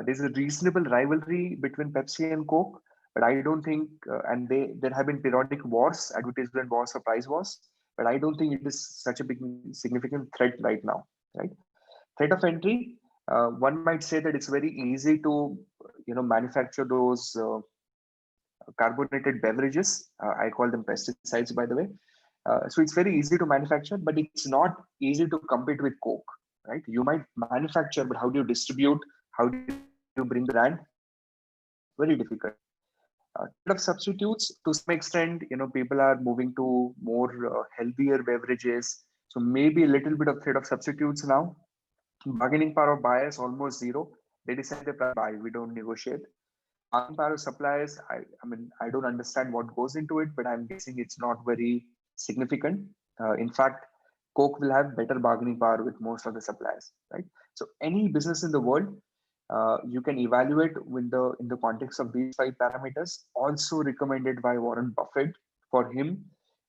there's a reasonable rivalry between Pepsi and Coke, but I don't think, and there have been periodic wars, advertisement wars or price wars, but I don't think it is such a big significant threat right now, right? Threat of entry, one might say that it's very easy to, manufacture those carbonated beverages. I call them pesticides, by the way. So it's very easy to manufacture, but it's not easy to compete with Coke, right? You might manufacture, but how do you distribute? How do you bring the brand? Very difficult. Of substitutes to some extent, people are moving to more healthier beverages. So maybe a little bit of threat of substitutes now. Bargaining power of buyers almost zero. They decide the price, buy. We don't negotiate. Bargaining power of suppliers. I mean, I don't understand what goes into it, but I'm guessing it's not very significant. In fact, Coke will have better bargaining power with most of the suppliers, right? So any business in the world, you can evaluate in the context of these five parameters. Also recommended by Warren Buffett. For him,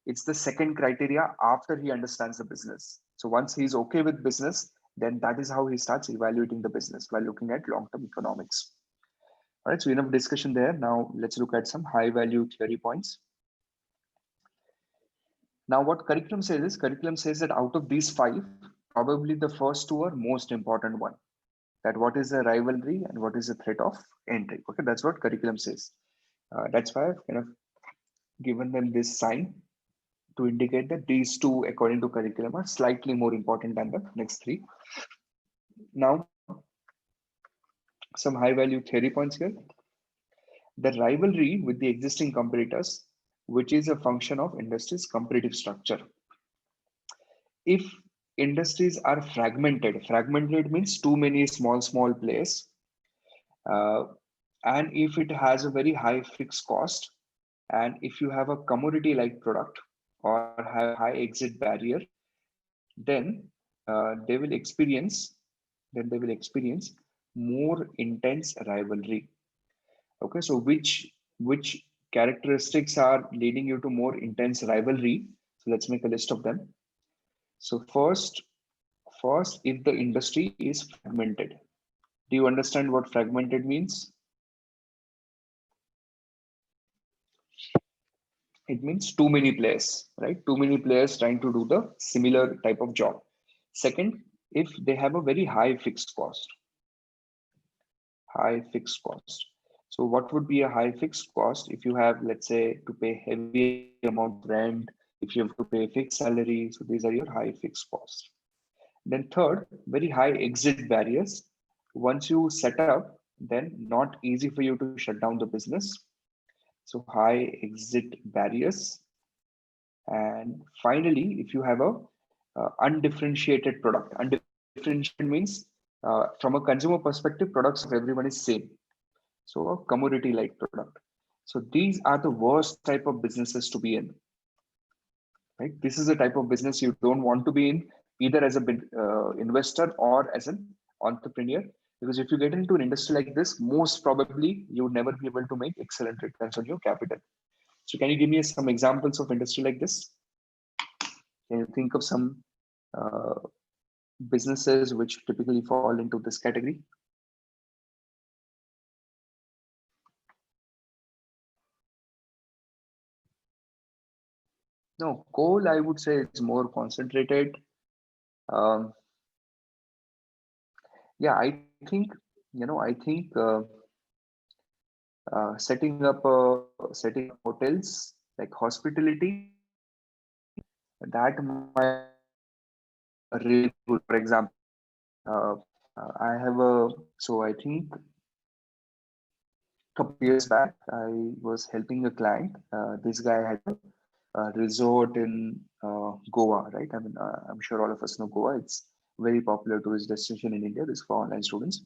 it's the second criteria after he understands the business. So once he's okay with business, then that is how he starts evaluating the business by looking at long-term economics. All right, so enough discussion there. Now let's look at some high-value theory points. Now, what curriculum says that out of these five, probably the first two are most important one. That what is a rivalry and what is the threat of entry. Okay, that's what curriculum says. That's why I've kind of given them this sign to indicate that these two, according to curriculum, are slightly more important than the next three. Now, some high value theory points here. The rivalry with the existing competitors, which is a function of industry's competitive structure. If industries are fragmented means too many small players, uh, and if it has a very high fixed cost, and if you have a commodity like product or have high exit barrier, then they will experience more intense rivalry. Okay, so which characteristics are leading you to more intense rivalry? So let's make a list of them. So first, if the industry is fragmented, do you understand what fragmented means? It means too many players, right? Too many players trying to do the similar type of job. Second, if they have a very high fixed cost. high fixed cost. So what would be a high fixed cost if you have, let's say, to pay heavy amount of rent, if you have to pay fixed salary? So these are your high fixed costs. Then third, very high exit barriers. Once you set up, then not easy for you to shut down the business. So high exit barriers. And finally, if you have a undifferentiated product. Undifferentiated means from a consumer perspective, products of everyone is same. So a commodity like product. So these are the worst type of businesses to be in, right? This is the type of business you don't want to be in, either as a investor or as an entrepreneur. Because if you get into an industry like this, most probably you would never be able to make excellent returns on your capital. So can you give me some examples of industry like this? Can you think of some uh, businesses which typically fall into this category? No, coal, I would say it's more concentrated. Um, yeah, I think, I think setting up hotels like hospitality, that might be really good. For example, uh, I have a so I think a couple of years back, I was helping a client. This guy had a resort in Goa, right? I mean, I'm sure all of us know Goa. It's very popular tourist destination in India. This is for online students.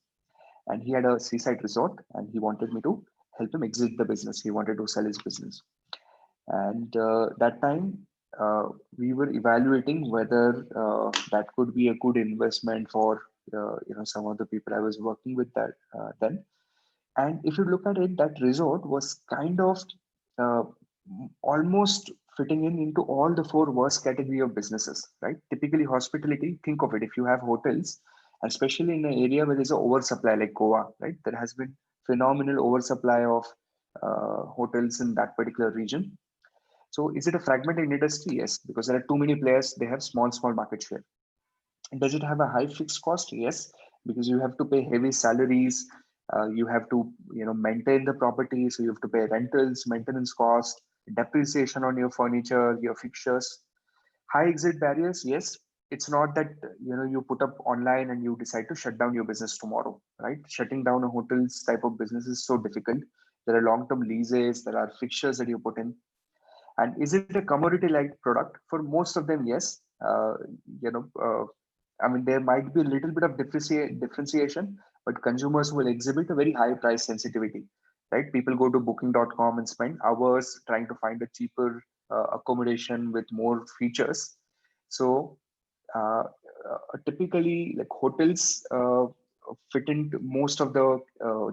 And he had a seaside resort, and he wanted me to help him exit the business. He wanted to sell his business. And that time, we were evaluating whether that could be a good investment for some of the people I was working with that then. And if you look at it, that resort was kind of uh, almost fitting in into all the four worst category of businesses, right? Typically, hospitality. Think of it. If you have hotels, especially in an area where there's an oversupply like Goa, right? There has been phenomenal oversupply of hotels in that particular region. So, is it a fragmented industry? Yes, because there are too many players. They have small market share. Does it have a high fixed cost? Yes, because you have to pay heavy salaries. You have to, maintain the property. So you have to pay rentals, maintenance cost, depreciation on your furniture, your fixtures. High exit barriers. Yes, it's not that you put up online and you decide to shut down your business tomorrow, right? Shutting down a hotel's type of business is so difficult. There are long-term leases. There are fixtures that you put in. And is it a commodity like product? For most of them, yes. You know, uh, I mean, there might be a little bit of differentiation, but consumers will exhibit a very high price sensitivity, right? People go to booking.com and spend hours trying to find a cheaper accommodation with more features. So, typically, like hotels fit into most of the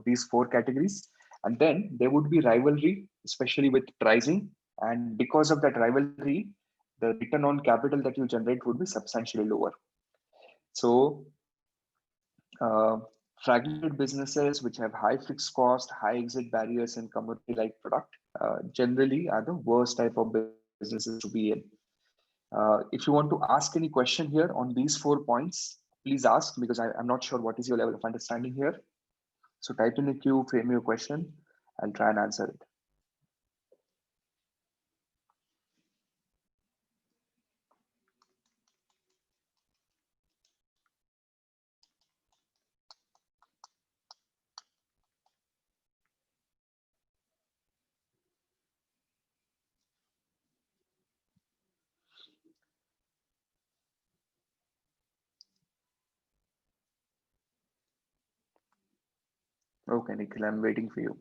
these four categories, and then there would be rivalry, especially with pricing. And because of that rivalry, the return on capital that you generate would be substantially lower. So, uh, fragmented businesses which have high fixed cost, high exit barriers, and commodity like product generally are the worst type of businesses to be in. If you want to ask any question here on these 4 points, please ask, because I'm not sure what is your level of understanding here. So type in the queue, frame your question. I'll try and answer it. Okay, Nikhil, I'm waiting for you.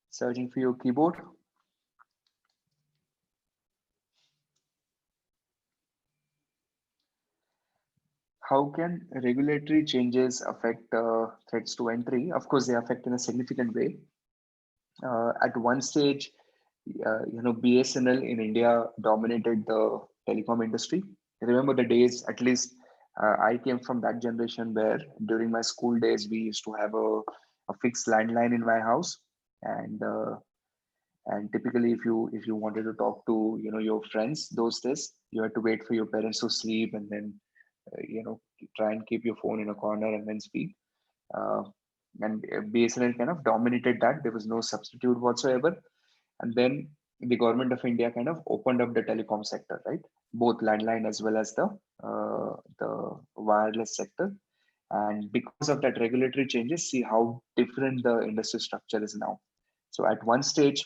Searching for your keyboard. How can regulatory changes affect threats to entry? Of course, they affect in a significant way. At one stage, BSNL in India dominated the telecom industry. Remember the days, at least I came from that generation where during my school days, we used to have a a fixed landline in my house, and typically if you wanted to talk to your friends those days, you had to wait for your parents to sleep, and then try and keep your phone in a corner and then speak. Uh, and BSNL kind of dominated that. There was no substitute whatsoever. And then the government of India kind of opened up the telecom sector, right? Both landline as well as the wireless sector. And because of that regulatory changes, see how different the industry structure is now. So at one stage,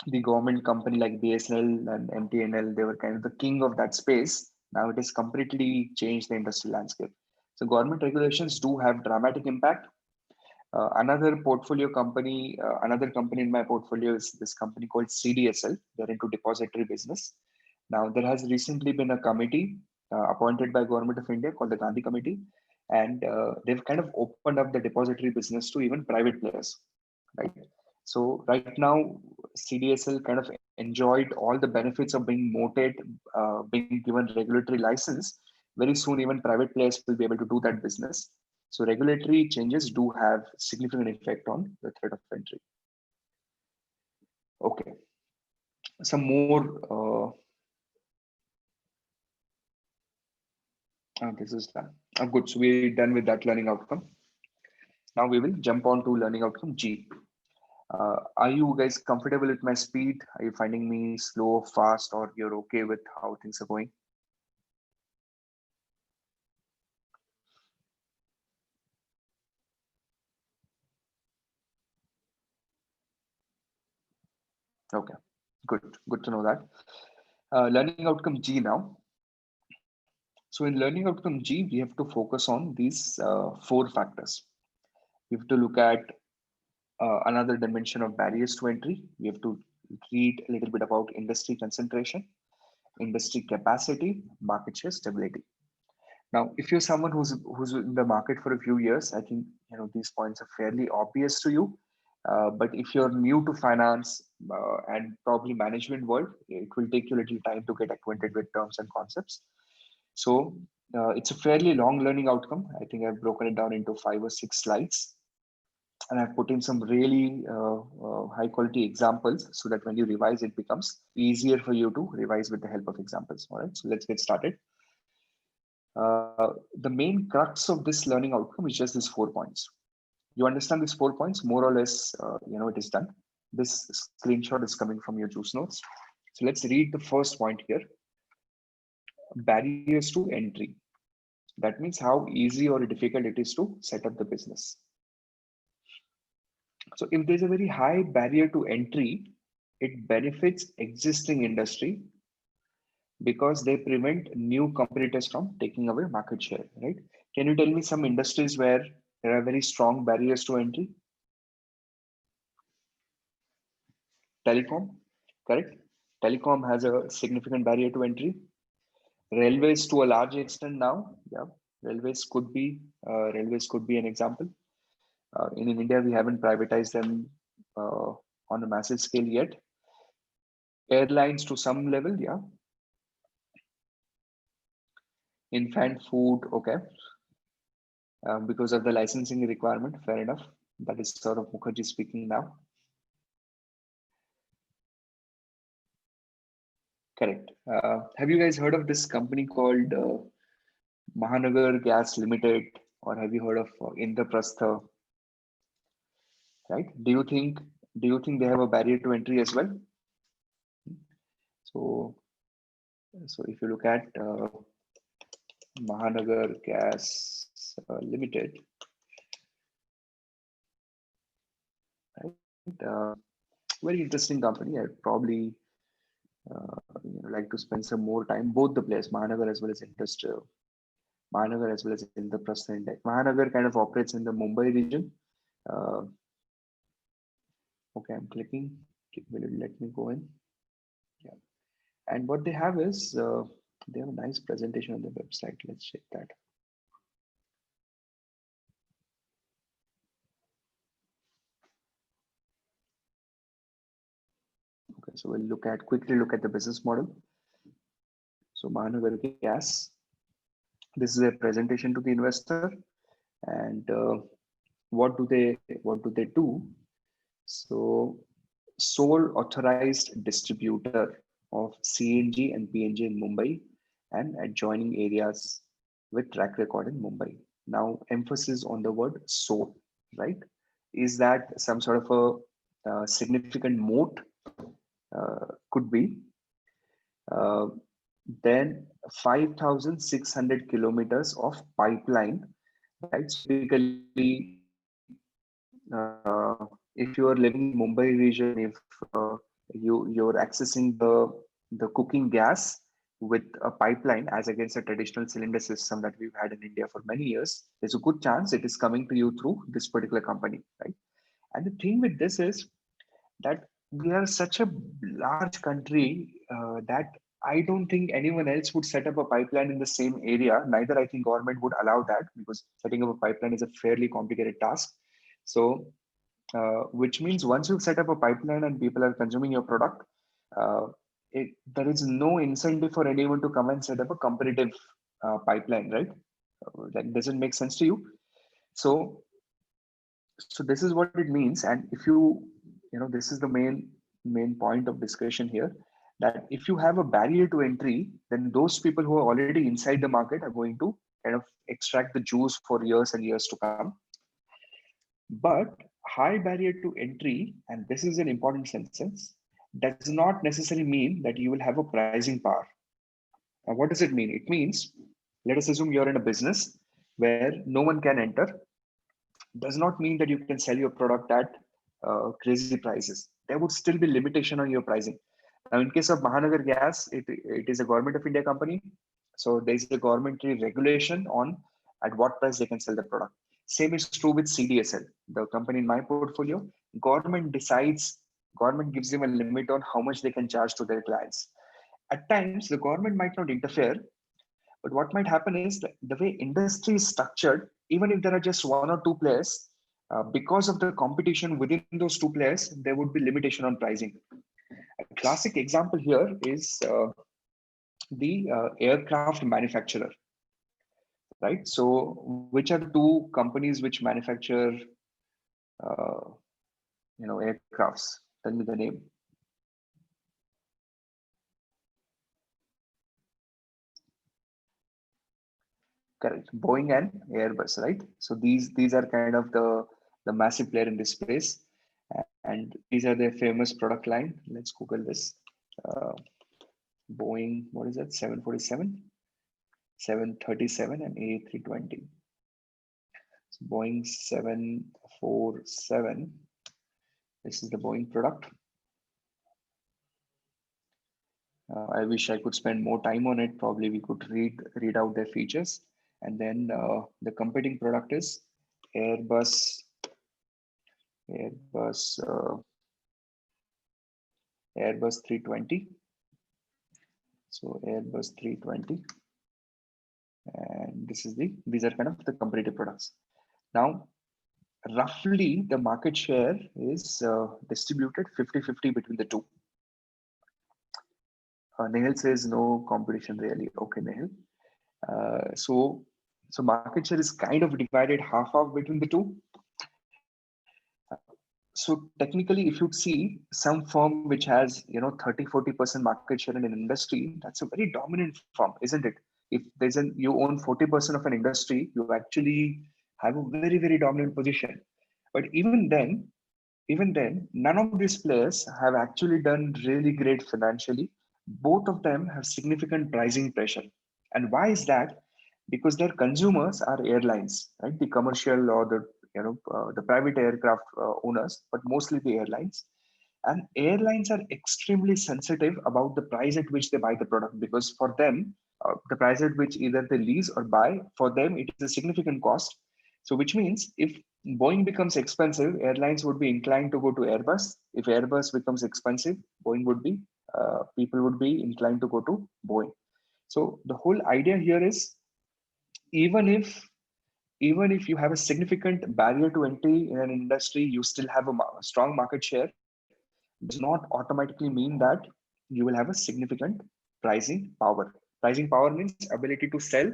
the government company like BSNL and MTNL, they were kind of the king of that space. Now it has completely changed the industry landscape. So government regulations do have dramatic impact. Another company in my portfolio is this company called CDSL. They're into depository business. Now, there has recently been a committee appointed by Government of India called the Gandhi Committee, and they've kind of opened up the depository business to even private players, right? So right now, CDSL kind of enjoyed all the benefits of being moated, being given regulatory license. Very soon, even private players will be able to do that business. So regulatory changes do have significant effect on the threat of entry. Okay, some more. This is done. Good. So we're done with that learning outcome. Now we will jump on to learning outcome G. Are you guys comfortable with my speed? Are you finding me slow, fast, or you're okay with how things are going? Okay, good. Good to know that. Learning outcome G now. So in learning outcome G, we have to focus on these four factors. We have to look at another dimension of barriers to entry. We have to read a little bit about industry concentration, industry capacity, market share stability. Now, if you're someone who's in the market for a few years, I think these points are fairly obvious to you. But if you're new to finance and probably management world, it will take you a little time to get acquainted with terms and concepts. So it's a fairly long learning outcome. I think I've broken it down into 5 or 6 slides, and I've put in some really high quality examples so that when you revise, it becomes easier for you to revise with the help of examples. All right, so let's get started. The main crux of this learning outcome is just these 4 points. You understand these 4 points, more or less, it is done. This screenshot is coming from your juice notes. So let's read the first point here. Barriers to entry. That means how easy or difficult it is to set up the business. So if there's a very high barrier to entry, it benefits existing industry because they prevent new competitors from taking away market share, right? Can you tell me some industries where there are very strong barriers to entry? Telecom, correct? Telecom has a significant barrier to entry. Railways to a large extent now, yeah. Railways could be an example. In India, we haven't privatized them on a massive scale yet. Airlines to some level, yeah. Infant food, okay. Because of the licensing requirement, fair enough. That is sort of Mukherjee speaking now. Correct. Have you guys heard of this company called Mahanagar Gas Limited, or have you heard of Indraprastha? Right? Do you think they have a barrier to entry as well? So if you look at Mahanagar Gas Limited, right? Very interesting company. I'd probably like to spend some more time. Both the players, Mahanagar as well as Industrial, Mahanagar as well as Indraprastha Index. Mahanagar kind of operates in the Mumbai region. Okay, I'm clicking. Will it let me go in? Yeah. And what they have is they have a nice presentation on the website. Let's check that. Okay, so we'll quickly look at the business model. So Mahanagar Gas. This is a presentation to the investor, and what do they do? So, sole authorized distributor of CNG and PNG in Mumbai and adjoining areas with track record in Mumbai. Now, emphasis on the word sole, right? Is that some sort of a significant moat? Could be. Uh, then 5,600 kilometers of pipeline, right? So typically, if you are living in Mumbai region, if you're accessing the cooking gas with a pipeline as against a traditional cylinder system that we've had in India for many years, there's a good chance it is coming to you through this particular company, right? And the thing with this is that we are such a large country that I don't think anyone else would set up a pipeline in the same area. Neither I think government would allow that because setting up a pipeline is a fairly complicated task. So, which means once you set up a pipeline and people are consuming your product, uh, there is no incentive for anyone to come and set up a competitive pipeline, right? That doesn't make sense to you. So, so this is what it means. And if this is the main point of discussion here, that if you have a barrier to entry, then those people who are already inside the market are going to kind of extract the juice for years and years to come. But high barrier to entry, and this is an important sentence, does not necessarily mean that you will have a pricing power. Now, what does it mean? It means, let us assume you're in a business where no one can enter. Does not mean that you can sell your product at crazy prices. There would still be limitation on your pricing. Now, in case of Mahanagar Gas, it is a government of India company. So there is a governmentary regulation on at what price they can sell the product. Same is true with CDSL, the company in my portfolio. Government decides, government gives them a limit on how much they can charge to their clients. At times, the government might not interfere, but what might happen is that the way industry is structured, even if there are just one or two players, because of the competition within those two players, there would be limitation on pricing. A classic example here is the aircraft manufacturer, right? So, which are the two companies which manufacture, uh, aircrafts? Tell me the name. Correct. Boeing and Airbus, right? So these are kind of the massive player in this space, and these are their famous product line. Let's Google this. Uh, Boeing, what is that? 747, 737, and A320. So Boeing 747. This is the Boeing product. I wish I could spend more time on it. Probably we could read out their features, and then the competing product is Airbus. Airbus Airbus 320. So Airbus 320, and these are kind of the competitive products. Now, roughly the market share is distributed 50-50 between the two. Nehal says no competition really. Okay, Nehal. So market share is kind of divided half between the two. So technically, if you see some firm which has 30-40% market share in an industry, that's a very dominant firm, isn't it? If you own 40% of an industry, you actually have a very dominant position. But even then, none of these players have actually done really great financially. Both of them have significant pricing pressure. And why is that? Because their consumers are airlines, right? The commercial or the private aircraft owners, but mostly the airlines. And airlines are extremely sensitive about the price at which they buy the product, because for them, the price at which either they lease or buy, for them it is a significant cost. So which means if Boeing becomes expensive, airlines would be inclined to go to Airbus. If Airbus becomes expensive, people would be inclined to go to Boeing. So the whole idea here is, even if even if you have a significant barrier to entry in an industry, you still have a strong market share, does not automatically mean that you will have a significant pricing power. Pricing power means ability to sell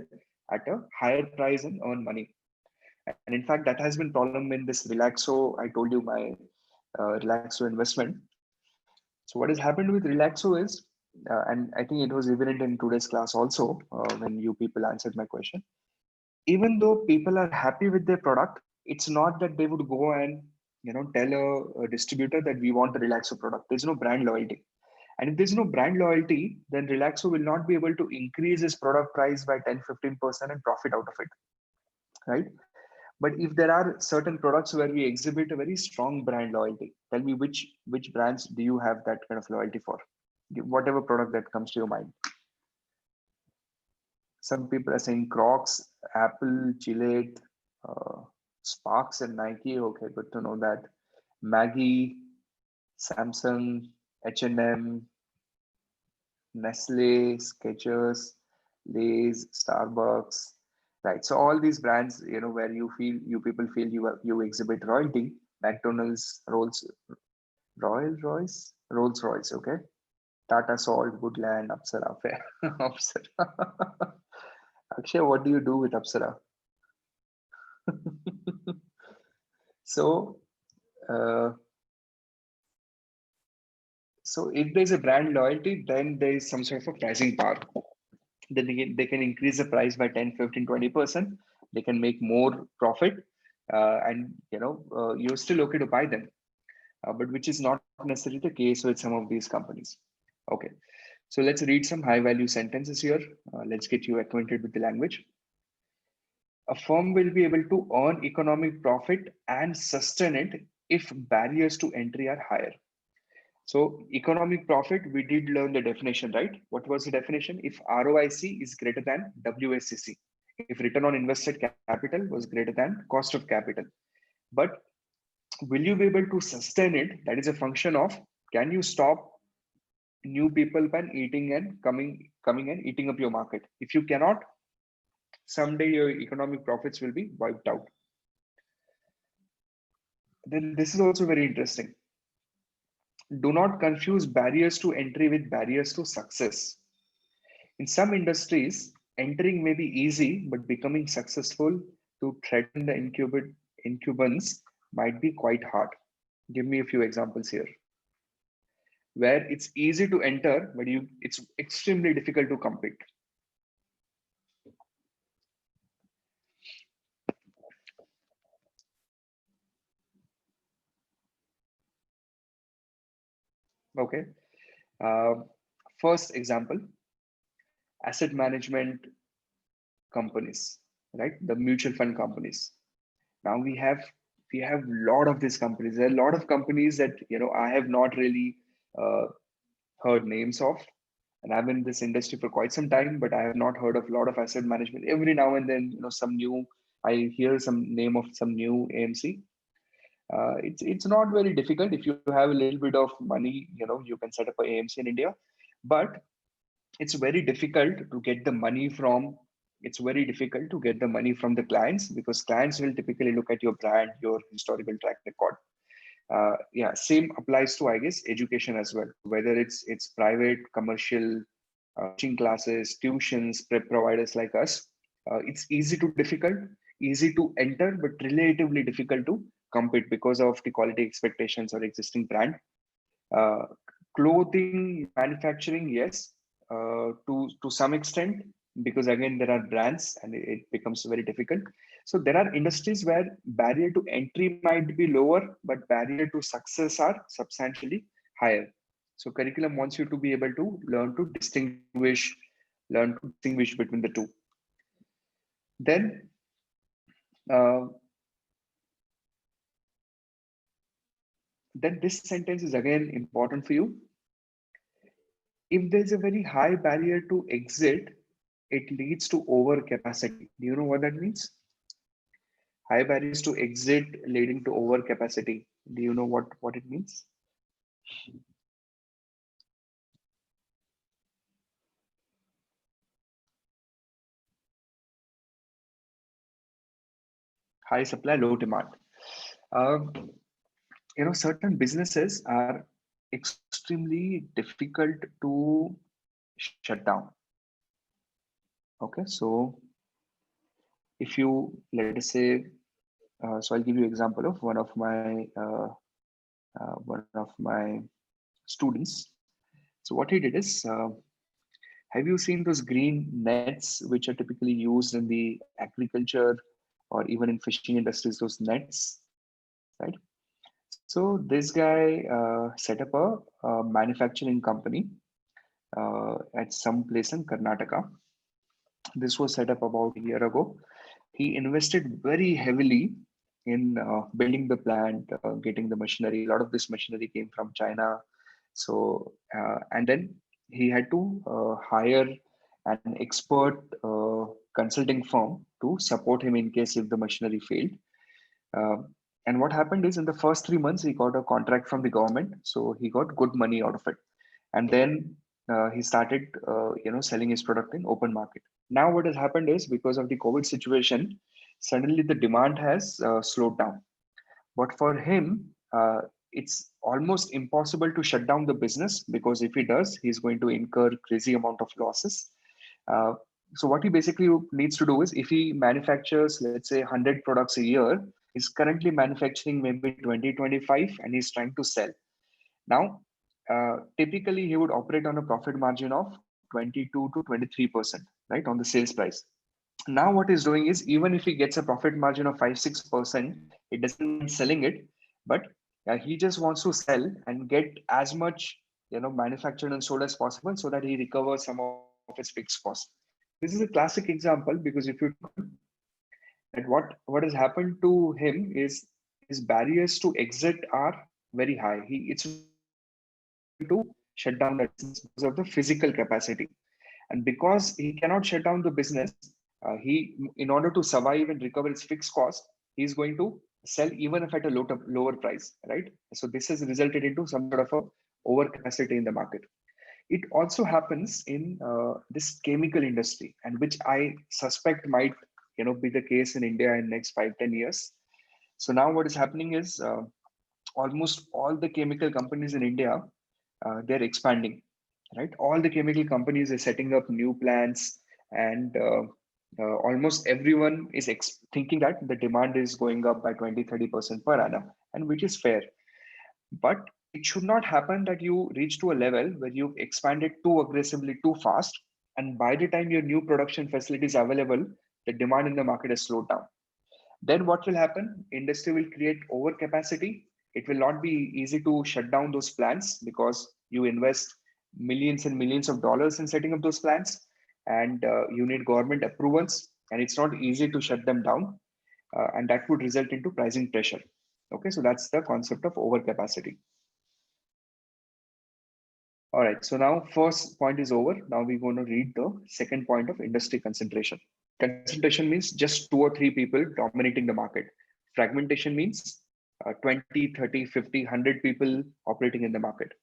at a higher price and earn money. And in fact, that has been problem in this Relaxo. I told you my Relaxo investment. So what has happened with Relaxo is, and I think it was evident in today's class also when you people answered my question. Even though people are happy with their product, it's not that they would go and tell a distributor that we want the Relaxo product. There's no brand loyalty. And if there's no brand loyalty, then Relaxo will not be able to increase its product price by 10-15% and profit out of it, right? But if there are certain products where we exhibit a very strong brand loyalty, tell me which brands do you have that kind of loyalty for? Whatever product that comes to your mind. Some people are saying Crocs, Apple, Gillette, Sparks, and Nike. Okay, good to know that. Maggie, Samsung, H&M, Nestle, Skechers, Lay's, Starbucks, right? So all these brands, where you people feel you exhibit royalty. McDonald's, Rolls Royce, okay. Tata Salt, Woodland, Apsara, Fair, Apsara. Akshay, what do you do with Apsara? So, uh, so if there's a brand loyalty, then there is some sort of a pricing power. Then they can increase the price by 10, 15, 20%. They can make more profit, and you're still okay to buy them, but which is not necessarily the case with some of these companies. Okay, so let's read some high value sentences here. Let's get you acquainted with the language. A firm will be able to earn economic profit and sustain it if barriers to entry are higher. So economic profit, we did learn the definition, right? What was the definition? If ROIC is greater than WACC, if return on invested capital was greater than cost of capital. But will you be able to sustain it? That is a function of, can you stop new people from eating and coming and eating up your market? If you cannot, someday your economic profits will be wiped out. Then this is also very interesting. Do not confuse barriers to entry with barriers to success. In some industries, entering may be easy, but becoming successful to threaten the incumbents might be quite hard. Give me a few examples here. Where it's easy to enter, but it's extremely difficult to compete. Okay. First example, asset management companies, right? The mutual fund companies. Now we have a lot of these companies. There are a lot of companies that I have not really heard names of, and I've been in this industry for quite some time, but I have not heard of a lot of asset management. Every now and then, I hear some name of some new AMC. It's not very difficult. If you have a little bit of money, you can set up an AMC in India, but it's very difficult to get the money from. It's very difficult to get the money from the clients, because clients will typically look at your brand, your historical track record. Yeah, same applies to, I guess, education as well. Whether it's private, commercial, coaching classes, tuitions, prep providers like us, it's easy to enter, but relatively difficult to compete because of the quality expectations or existing brand. Uh, Clothing manufacturing, yes, to some extent, because again there are brands and it becomes very difficult. So there are industries where barrier to entry might be lower, but barrier to success are substantially higher. So curriculum wants you to be able to learn to distinguish between the two. Then uh, this sentence is again important for you. If there's a very high barrier to exit, it leads to overcapacity. Do you know what that means? High barriers to exit leading to overcapacity. Do you know what it means? High supply, low demand. Um, certain businesses are extremely difficult to shut down. Okay, so if you, let us say, So I'll give you example of one of my students. So what he did is, have you seen those green nets which are typically used in the agriculture or even in fishing industries? Those nets, right? So this guy set up a manufacturing company at some place in Karnataka. This was set up about a year ago. He invested very heavily in building the plant, getting the machinery. A lot of this machinery came from China. So, and then he had to hire an expert consulting firm to support him in case if the machinery failed. And what happened is in the first 3 months, he got a contract from the government. So he got good money out of it. And then he started, selling his product in open market. Now, what has happened is because of the COVID situation, suddenly the demand has slowed down. But for him, it's almost impossible to shut down the business because if he does, he's going to incur crazy amount of losses. Uh, so what he basically needs to do is if he manufactures, let's say 100 products a year, he's currently manufacturing maybe 20, 25, and he's trying to sell. Now, typically he would operate on a profit margin of 22 to 23%, right, on the sales price. Now what he's doing is even if he gets a profit margin of 5-6%, he doesn't mind selling it, but he just wants to sell and get as much manufactured and sold as possible so that he recovers some of his fixed cost. This is a classic example because if you that what has happened to him is his barriers to exit are very high. It's not easy for him to shut down that business because of the physical capacity. And because he cannot shut down the business, in order to survive and recover its fixed cost, he's going to sell even if at a lower price, right? So this has resulted into some sort of a overcapacity in the market. It also happens in this chemical industry, and which I suspect might be the case in India in next 5-10 years. So now what is happening is almost all the chemical companies in India, they're expanding, right? All the chemical companies are setting up new plants, and almost everyone is thinking that the demand is going up by 20-30% per annum, and which is fair. But it should not happen that you reach to a level where you've expanded too aggressively, too fast, and by the time your new production facilities are available, the demand in the market has slowed down. Then what will happen? Industry will create overcapacity. It will not be easy to shut down those plants because you invest millions and millions of dollars in setting up those plants, and you need government approvals, and it's not easy to shut them down, and that would result into pricing pressure. Okay, so that's the concept of overcapacity. All right, so now first point is over. Now we're going to read the second point of industry concentration. Concentration means just 2 or 3 people dominating the market. Fragmentation means 20, 30, 50, 100 people operating in the market.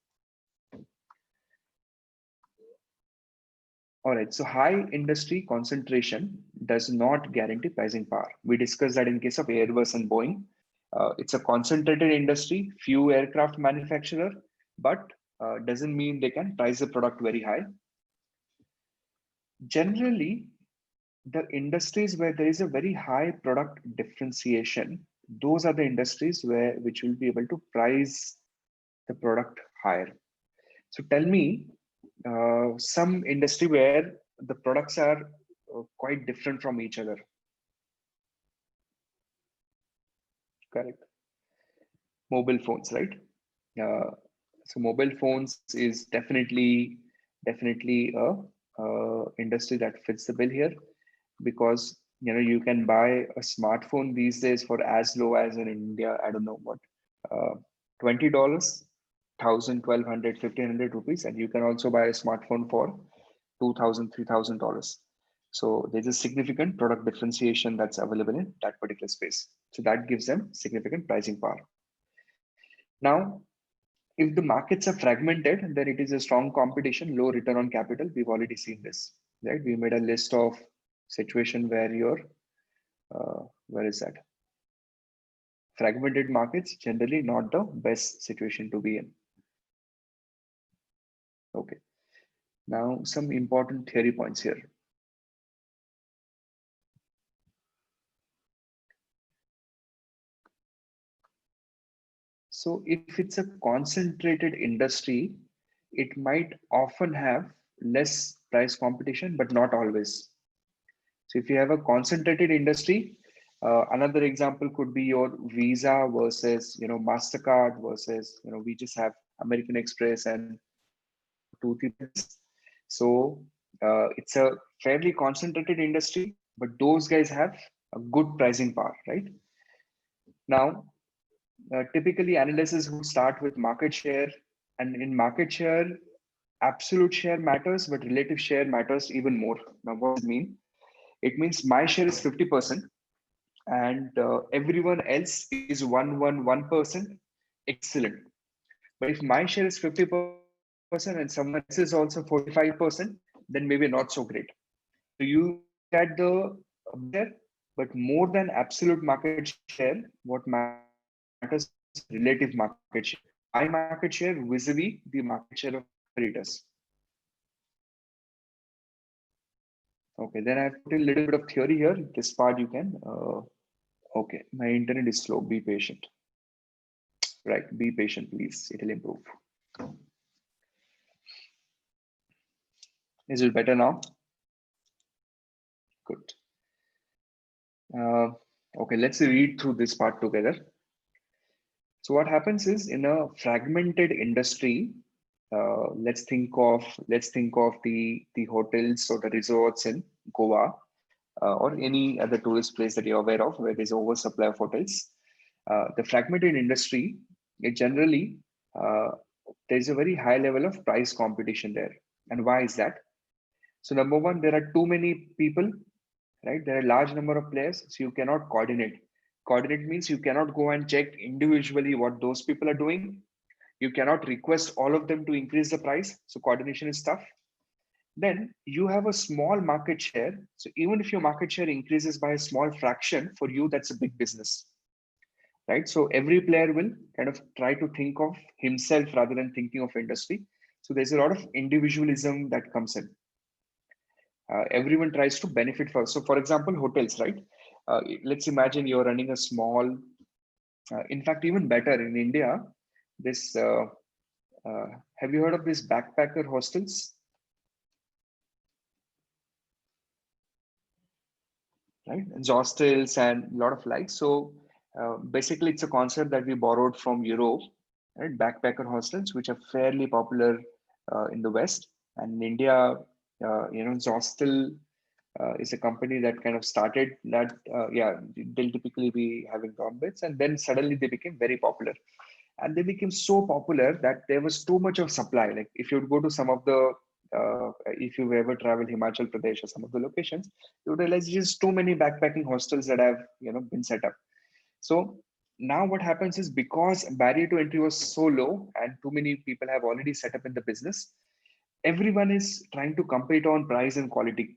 All right, so high industry concentration does not guarantee pricing power. We discussed that in case of Airbus and Boeing. It's a concentrated industry, few aircraft manufacturer, but doesn't mean they can price the product very high. Generally, the industries where there is a very high product differentiation, those are the industries which will be able to price the product higher. So tell me some industry where the products are quite different from each other. Correct. Mobile phones, right? uh, so mobile phones is definitely a industry that fits the bill here, because you can buy a smartphone these days for as low as in India, I don't know what, uh, $20, 1,000, 1,200, 1,500 rupees, and you can also buy a smartphone for 2,000, $3,000. So there's a significant product differentiation that's available in that particular space. So that gives them significant pricing power. Now, if the markets are fragmented, then it is a strong competition, low return on capital. We've already seen this, right? We made a list of situation where where is that? Fragmented markets generally not the best situation to be in. Okay. Now some important theory points here. So if it's a concentrated industry, it might often have less price competition, but not always. So if you have a concentrated industry, another example could be your Visa versus Mastercard versus we just have American Express and two three others. So it's a fairly concentrated industry, but those guys have a good pricing power, right? Now, typically analysis would start with market share, and in market share, absolute share matters, but relative share matters even more. Now, what does it mean? It means my share is 50%, and everyone else is 111%. Excellent. But if my share is 50% and someone else is also 45%, then maybe not so great. So you look at the market share, but more than absolute market share, what matters is relative market share. My market share vis-a-vis the market share of my competitors. Okay, then I've put a little bit of theory here. This part you can. Okay, my internet is slow. Be patient. Right, be patient, please. It'll improve. Is it better now? Good. Okay, let's read through this part together. So what happens is in a fragmented industry, let's think of the hotels or the resorts in Goa or any other tourist place that you're aware of where there's oversupply of hotels. The fragmented industry, it generally there's a very high level of price competition there. And why is that? So number one, there are too many people, right? There are a large number of players, so you cannot coordinate. Coordinate means you cannot go and check individually what those people are doing. You cannot request all of them to increase the price. So coordination is tough. Then you have a small market share. So even if your market share increases by a small fraction, for you, that's a big business, right? So every player will kind of try to think of himself rather than thinking of industry. So there's a lot of individualism that comes in. Everyone tries to benefit first. So for example, hotels, right? Let's imagine you're running a small, in fact, even better in India, this, have you heard of this backpacker hostels? Right? And hostels and a lot of likes. So basically it's a concept that we borrowed from Europe, right? Backpacker hostels, which are fairly popular in the West. And in India, hostel is a company that kind of started that. Yeah, they'll typically be having dorm beds, and then suddenly they became very popular. And they became so popular that there was too much of supply. Like if you would go to some of the, if you've ever traveled Himachal Pradesh or some of the locations, you would realize just too many backpacking hostels that have been set up. So now what happens is because barrier to entry was so low and too many people have already set up in the business, everyone is trying to compete on price and quality,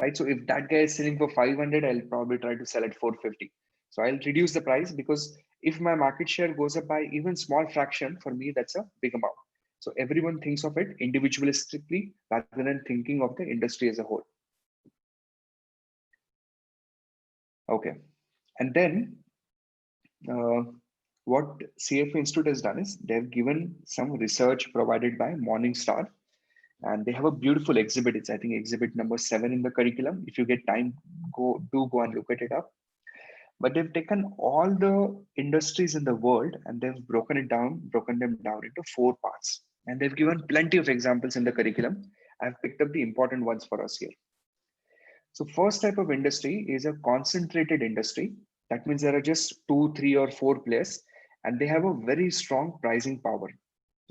right? So if that guy is selling for 500, I'll probably try to sell at 450. So I'll reduce the price because if my market share goes up by even small fraction, for me, that's a big amount. So everyone thinks of it individualistically rather than thinking of the industry as a whole. Okay. And then what CFA Institute has done is they've given some research provided by Morningstar, and they have a beautiful exhibit. It's I think exhibit number 7 in the curriculum. If you get time, go and look at it up. But they've taken all the industries in the world and they've broken them down into 4 parts. And they've given plenty of examples in the curriculum. I've picked up the important ones for us here. So first type of industry is a concentrated industry. That means there are just 2, 3, or 4 players, and they have a very strong pricing power,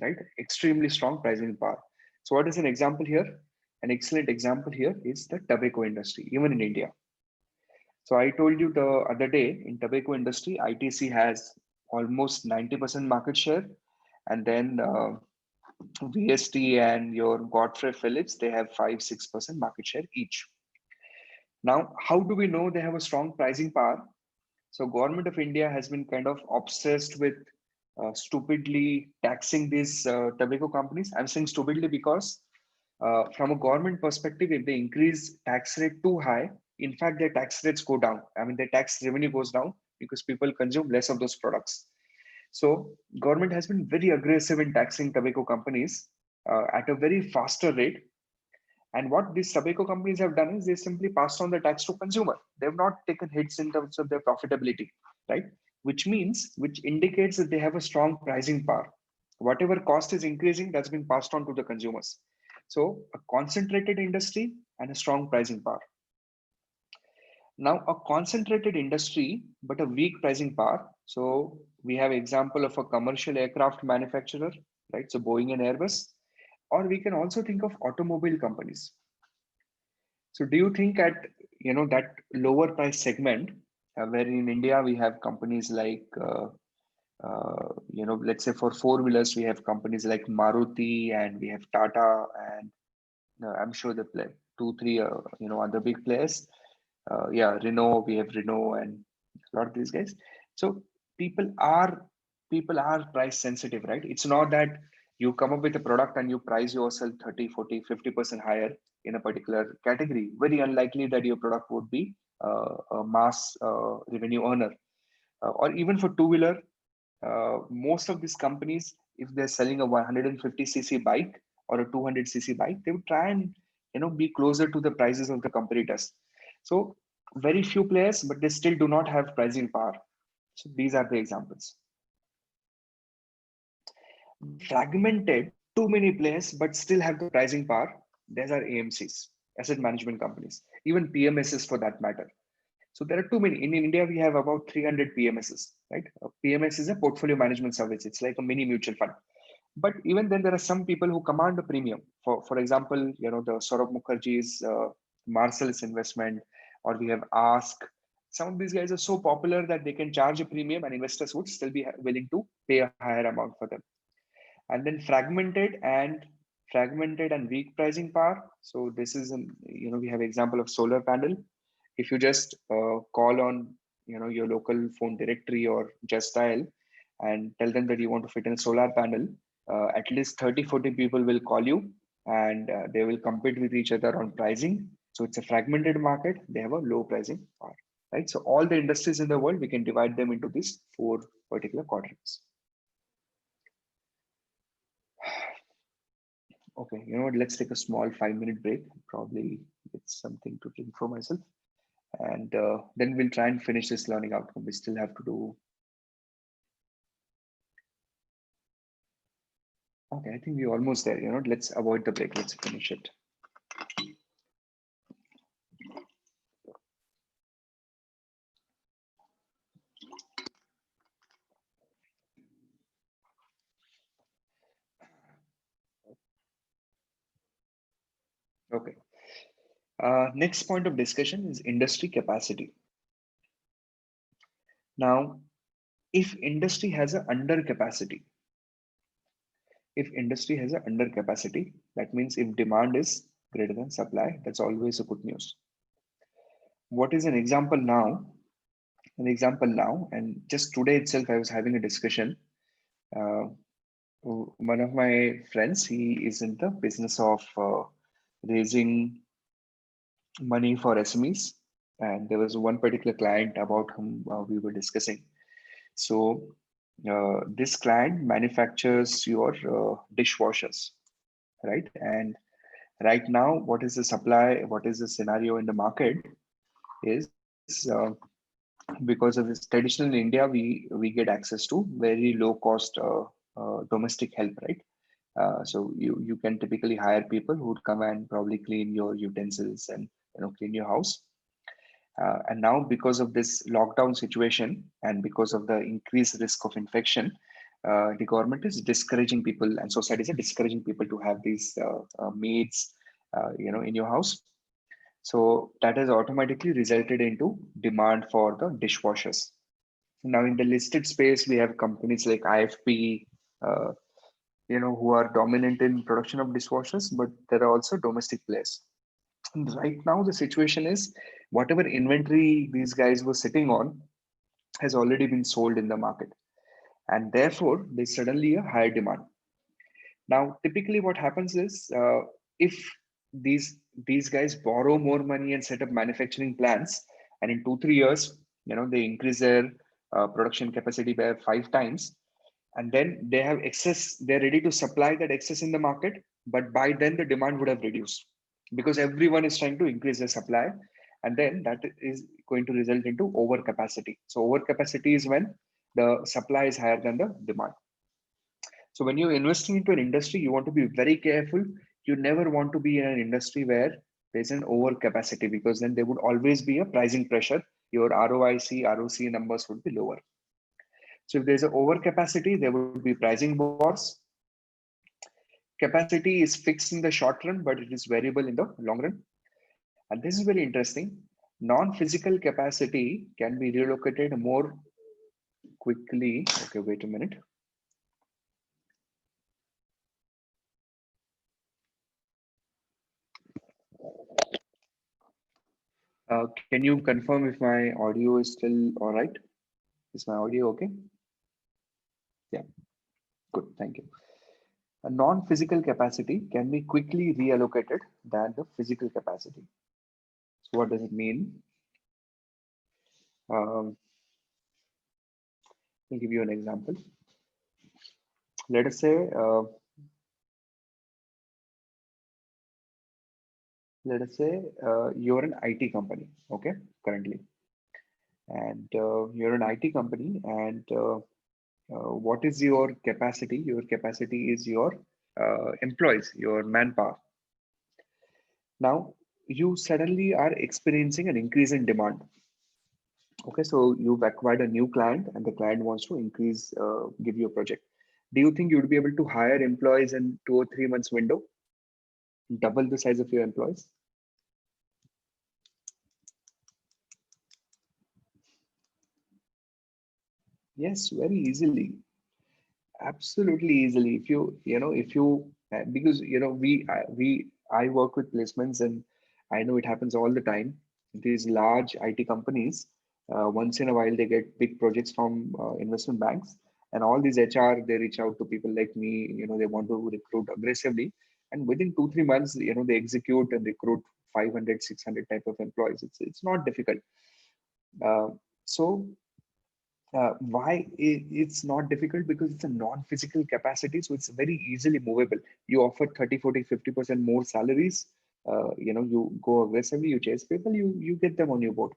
right? Extremely strong pricing power. So what is an example here? An excellent example here is the tobacco industry, even in India. So I told you the other day in tobacco industry, ITC has almost 90% market share, and then VST and your Godfrey Phillips, they have 5-6% market share each. Now, how do we know they have a strong pricing power? So government of India has been kind of obsessed with stupidly taxing these tobacco companies. I'm saying stupidly because from a government perspective, if they increase tax rate too high, in fact, their tax rates go down. I mean, their tax revenue goes down because people consume less of those products. So government has been very aggressive in taxing tobacco companies at a very faster rate. And what these tobacco companies have done is they simply passed on the tax to consumer. They have not taken hits in terms of their profitability, right? Which indicates that they have a strong pricing power. Whatever cost is increasing, that's been passed on to the consumers. So a concentrated industry and a strong pricing power. Now, a concentrated industry, but a weak pricing power. So we have example of a commercial aircraft manufacturer, right? So Boeing and Airbus, or we can also think of automobile companies. So do you think at that lower price segment, where in India we have companies like let's say for four wheelers we have companies like Maruti and we have Tata and I'm sure they play two three other big players. Yeah, Renault, we have Renault and a lot of these guys. So people are people are price sensitive, right? It's not that you come up with a product and you price yourself 30, 40, 50% higher in a particular category. Very unlikely that your product would be a mass revenue earner. Or even for two-wheeler, most of these companies, if they're selling a 150cc bike or a 200cc bike, they would try and be closer to the prices of the competitors. So very few players, but they still do not have pricing power. So these are the examples. Fragmented, too many players, but still have the pricing power. These are AMCs, asset management companies, even PMSs for that matter. So there are too many. In India, we have about 300 PMSs, right? A PMS is a portfolio management service. It's like a mini mutual fund. But even then, there are some people who command a premium. For example, the Saurabh Mukherjee's Marcellus investment, or we have Ask. Some of these guys are so popular that they can charge a premium, and investors would still be willing to pay a higher amount for them. And then fragmented and weak pricing power. So this is we have example of solar panel. If you just call on your local phone directory or just dial and tell them that you want to fit in a solar panel, at least 30-40 people will call you, and they will compete with each other on pricing. So it's a fragmented market. They have a low pricing power, right? So all the industries in the world, we can divide them into these four particular quadrants. Okay, you know what? Let's take a small 5-minute break. Probably get something to drink for myself, and then we'll try and finish this learning outcome. We still have to do. Okay, I think we're almost there. Let's avoid the break. Let's finish it. Okay. Next point of discussion is industry capacity. Now, if industry has an under capacity, that means if demand is greater than supply, that's always a good news. What is an example now? And just today itself, I was having a discussion. One of my friends, he is in the business of raising money for SMEs, and there was one particular client about whom we were discussing. So this client manufactures your dishwashers, right? And right now, what is the supply? What is the scenario in the market? Is because of this, traditional in India, we get access to very low cost domestic help, right? So you can typically hire people who would come and probably clean your utensils and clean your house. And now because of this lockdown situation and because of the increased risk of infection, the government is discouraging people and societies are discouraging people to have these maids, in your house. So that has automatically resulted into demand for the dishwashers. Now in the listed space, we have companies like IFP, who are dominant in production of dishwashers, but there are also domestic players. And right now, the situation is whatever inventory these guys were sitting on has already been sold in the market. And therefore, there's suddenly a higher demand. Now, typically what happens is if these guys borrow more money and set up manufacturing plants, and in 2-3 years, they increase their production capacity by 5 times. and then they have excess, they're ready to supply that excess in the market, but by then the demand would have reduced because everyone is trying to increase their supply, and then that is going to result into overcapacity. So overcapacity is when the supply is higher than the demand. So when you're investing into an industry, you want to be very careful. You never want to be in an industry where there's an overcapacity, because then there would always be a pricing pressure. Your ROIC, ROC numbers would be lower. So if there's an overcapacity, there would be pricing wars. Capacity is fixed in the short run, but it is variable in the long run. And this is very interesting. Non-physical capacity can be relocated more quickly. Okay, wait a minute. Can you confirm if my audio is still all right? Is my audio okay? Yeah, good, thank you. A non-physical capacity can be quickly reallocated than the physical capacity. So what does it mean? I'll give you an example. Let us say, you're an IT company, okay, currently, and you're an IT company, and what is your capacity? Your capacity is your employees, your manpower. Now, you suddenly are experiencing an increase in demand. Okay, so you've acquired a new client, and the client wants to increase, give you a project. Do you think you would be able to hire employees in 2 or 3 months window, double the size of your employees? Yes, very easily. Absolutely easily. If if you, because I work with placements, and I know it happens all the time. These large IT companies, once in a while they get big projects from investment banks, and all these HR, they reach out to people like me. They want to recruit aggressively, and within 2 3 months, they execute and recruit 500 600 type of employees. It's not difficult. So why it's not difficult? Because it's a non-physical capacity, so it's very easily movable. You offer 30 40 50% more salaries. You go aggressively, you chase people, you get them on your board.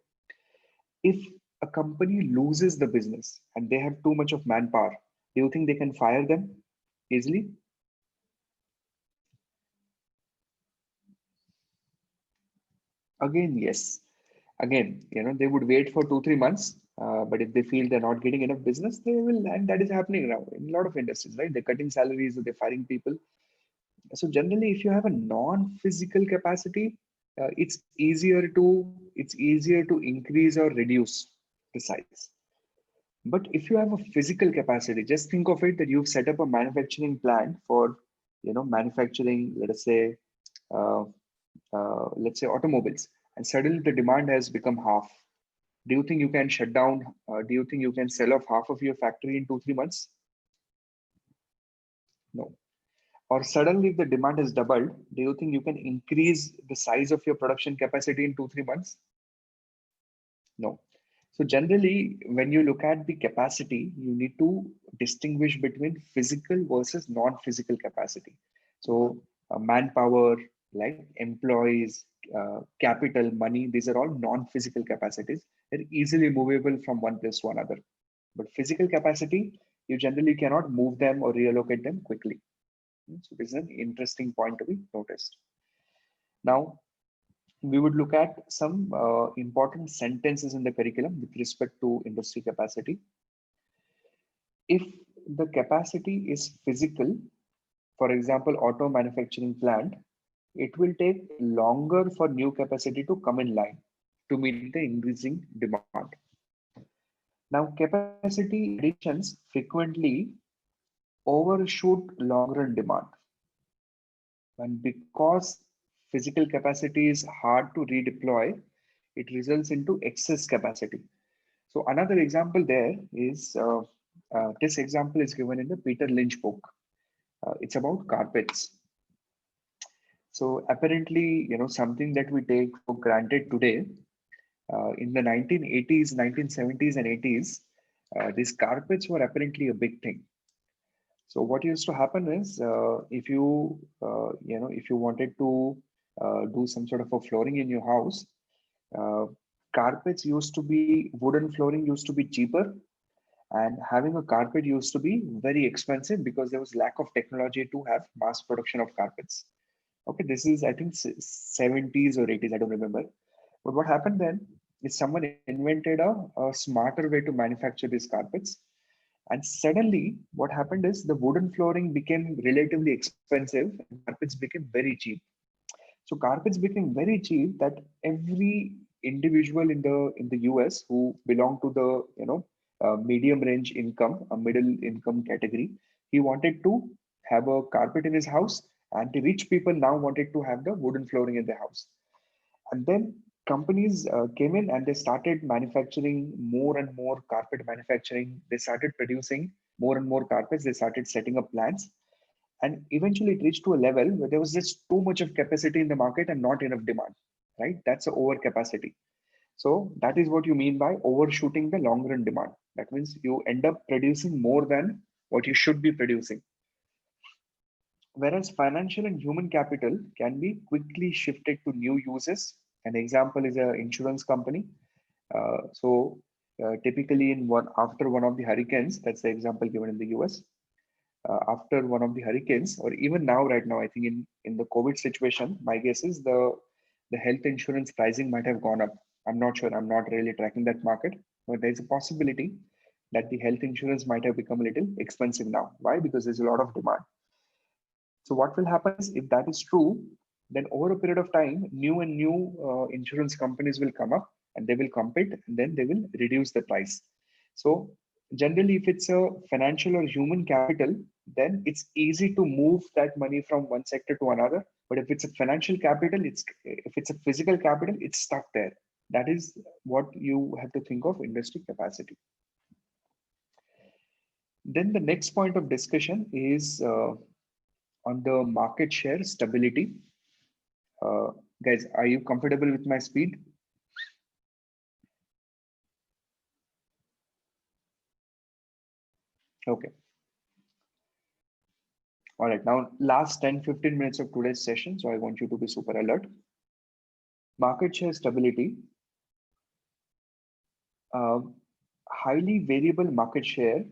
If a company loses the business and they have too much of manpower, do you think they can fire them easily? Again, yes. Again, they would wait for 2 3 months, but if they feel they're not getting enough business, they will. And that is happening now in a lot of industries, right? They're cutting salaries or they're firing people. So generally, if you have a non-physical capacity, it's easier to increase or reduce the size. But if you have a physical capacity, just think of it that you've set up a manufacturing plant for manufacturing, uh, let's say automobiles, and suddenly the demand has become half. Do you think you can shut down? Do you think you can sell off half of your factory in 2 3 months? No. Or suddenly, if the demand has doubled, do you think you can increase the size of your production capacity in 2 3 months? No. So generally, when you look at the capacity, you need to distinguish between physical versus non-physical capacity. So manpower, like employees, capital, money, these are all non-physical capacities. They're easily movable from one place to another. But physical capacity, you generally cannot move them or reallocate them quickly. So this is an interesting point to be noticed. Now, we would look at some important sentences in the curriculum with respect to industry capacity. If the capacity is physical, for example, auto manufacturing plant, it will take longer for new capacity to come in line to meet the increasing demand. Now, capacity additions frequently overshoot long-run demand. And because physical capacity is hard to redeploy, it results into excess capacity. So another example there is, this example is given in the Peter Lynch book. It's about carpets. So apparently, something that we take for granted today, in the 1980s, 1970s and 80s, these carpets were apparently a big thing. So what used to happen is, if you if you wanted to do some sort of a flooring in your house, uh, carpets used to be wooden flooring used to be cheaper, and having a carpet used to be very expensive because there was lack of technology to have mass production of carpets. Okay, this is I think 70s or 80s, I don't remember. But what happened then is someone invented a smarter way to manufacture these carpets. And suddenly, what happened is the wooden flooring became relatively expensive and carpets became very cheap. So carpets became very cheap that every individual in the US who belonged to the medium range income, a middle income category, he wanted to have a carpet in his house, and the rich people now wanted to have the wooden flooring in their house. And then companies came in and they started manufacturing more and more carpet manufacturing. They started producing more and more carpets. They started setting up plants. And eventually it reached to a level where there was just too much of capacity in the market and not enough demand, right? That's an overcapacity. So that is what you mean by overshooting the long run demand. That means you end up producing more than what you should be producing. Whereas financial and human capital can be quickly shifted to new uses. An example is an insurance company. Typically, in one after one of the hurricanes, that's the example given in the US. After one of the hurricanes, or even now, right now, I think in the COVID situation, my guess is the health insurance pricing might have gone up. I'm not sure. I'm not really tracking that market, but there's a possibility that the health insurance might have become a little expensive now. Why? Because there's a lot of demand. So what will happen is, if that is true, then over a period of time, new insurance companies will come up and they will compete, and then they will reduce the price. So generally, if it's a financial or human capital, then it's easy to move that money from one sector to another. But if it's a financial capital, if it's a physical capital, it's stuck there. That is what you have to think of industry capacity. Then the next point of discussion is on the market share stability. Uh, Guys, are you comfortable with my speed? Okay. All right. Now, last 10-15 minutes of today's session. So I want you to be super alert. Market share stability. Uh, Highly variable market share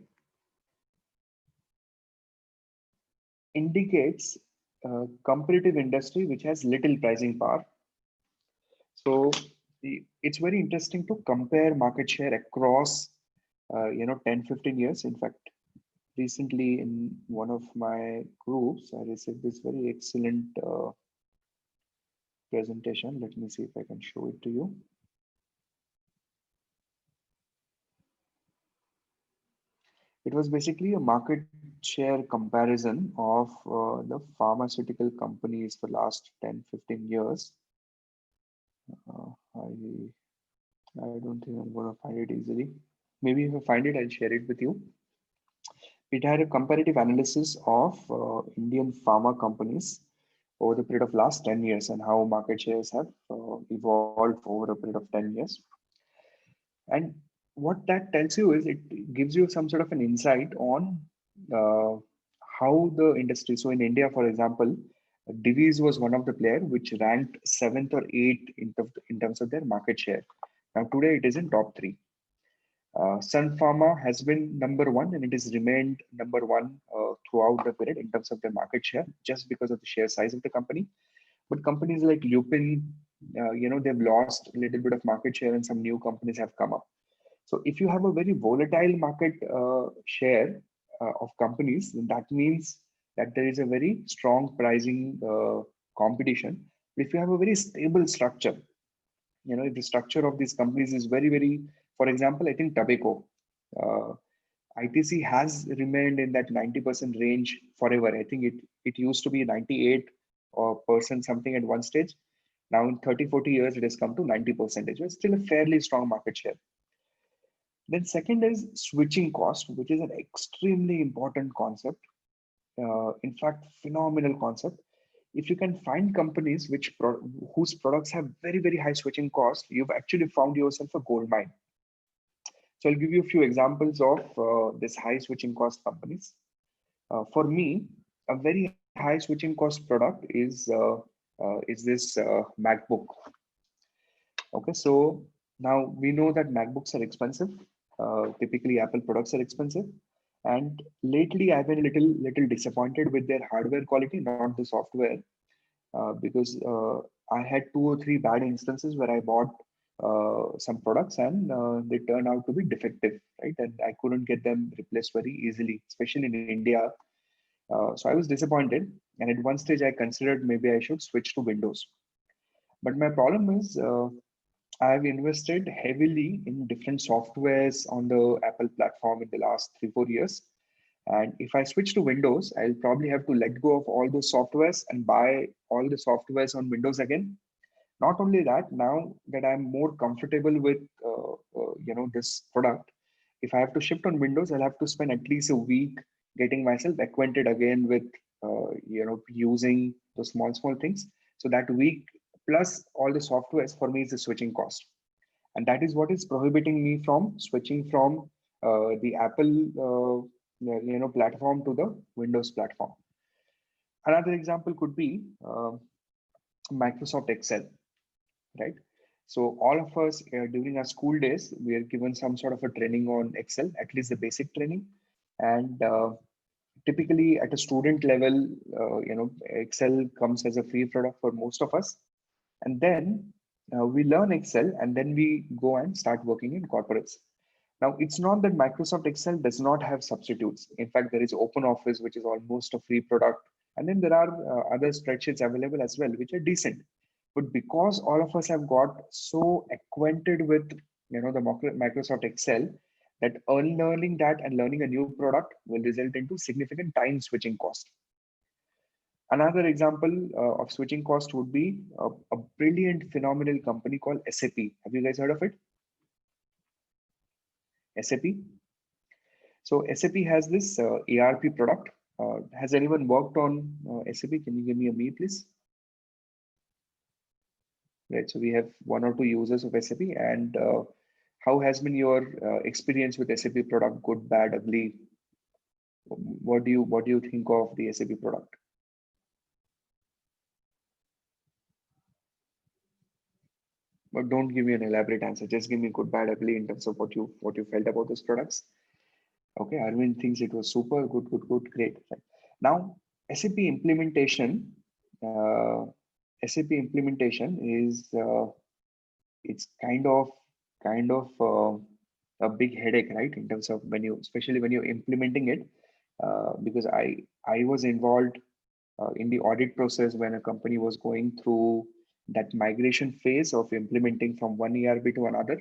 indicates competitive industry which has little pricing power. So it's very interesting to compare market share across 10-15 years. In fact, recently in one of my groups, I received this very excellent presentation. Let me see if I can show it to you. It was basically a market share comparison of the pharmaceutical companies for last 10-15 years. I don't think I'm going to find it easily. Maybe if I find it, I'll share it with you. It had a comparative analysis of Indian pharma companies over the period of last 10 years and how market shares have evolved over a period of 10 years. And what that tells you is it gives you some sort of an insight on uh, how the industry. So in India, for example, Divi's was one of the player which ranked seventh or eighth in terms of their market share. Now today it is in top three. Sun Pharma has been number one, and it has remained number one throughout the period in terms of their market share, just because of the sheer size of the company. But companies like Lupin, they've lost a little bit of market share, and some new companies have come up. So if you have a very volatile market share of companies, then that means that there is a very strong pricing competition. But if you have a very stable structure, if the structure of these companies is very, very, for example, I think tobacco, uh, ITC has remained in that 90% range forever. I think it used to be 98 or percent something at one stage. Now in 30-40 years it has come to 90%. It's still a fairly strong market share. Then second is switching cost, which is an extremely important concept. In fact, phenomenal concept. If you can find companies whose products have very, very high switching cost, you've actually found yourself a gold mine. So I'll give you a few examples of this high switching cost companies. For me, a very high switching cost product is this MacBook. Okay, so now we know that MacBooks are expensive. Typically, Apple products are expensive, and lately I've been a little disappointed with their hardware quality, not the software, because I had 2 or 3 bad instances where I bought some products and they turned out to be defective, right? And I couldn't get them replaced very easily, especially in India. So I was disappointed, and at one stage I considered maybe I should switch to Windows. But my problem is I've invested heavily in different softwares on the Apple platform in the last 3 4 years. And if I switch to Windows, I'll probably have to let go of all those softwares and buy all the softwares on Windows again. Not only that, now that I'm more comfortable with this product, if I have to shift on Windows, I'll have to spend at least a week getting myself acquainted again with using the small things. So that week plus all the softwares for me is the switching cost, and that is what is prohibiting me from switching from the Apple platform to the Windows platform. Another example could be Microsoft Excel, right? So all of us during our school days, we are given some sort of a training on Excel, at least the basic training. And typically at a student level, Excel comes as a free product for most of us. And then we learn Excel and then we go and start working in corporates. Now, it's not that Microsoft Excel does not have substitutes. In fact, there is Open Office, which is almost a free product. And then there are other spreadsheets available as well, which are decent. But because all of us have got so acquainted with the Microsoft Excel, that unlearning that and learning a new product will result into significant time switching cost. Another example of switching cost would be a brilliant, phenomenal company called SAP. Have you guys heard of it? SAP. So SAP has this ERP product. Has anyone worked on SAP? Can you give me a me, please? Right. So we have 1 or 2 users of SAP, and how has been your experience with SAP product? Good, bad, ugly? What do you think of the SAP product? But don't give me an elaborate answer. Just give me good, bad, ugly in terms of what you felt about those products. Okay, Arvind thinks it was super good, great. Right. Now, SAP implementation. SAP implementation is it's kind of a big headache, right? In terms of especially when you're implementing it, because I was involved in the audit process when a company was going through that migration phase of implementing from one ERP to another.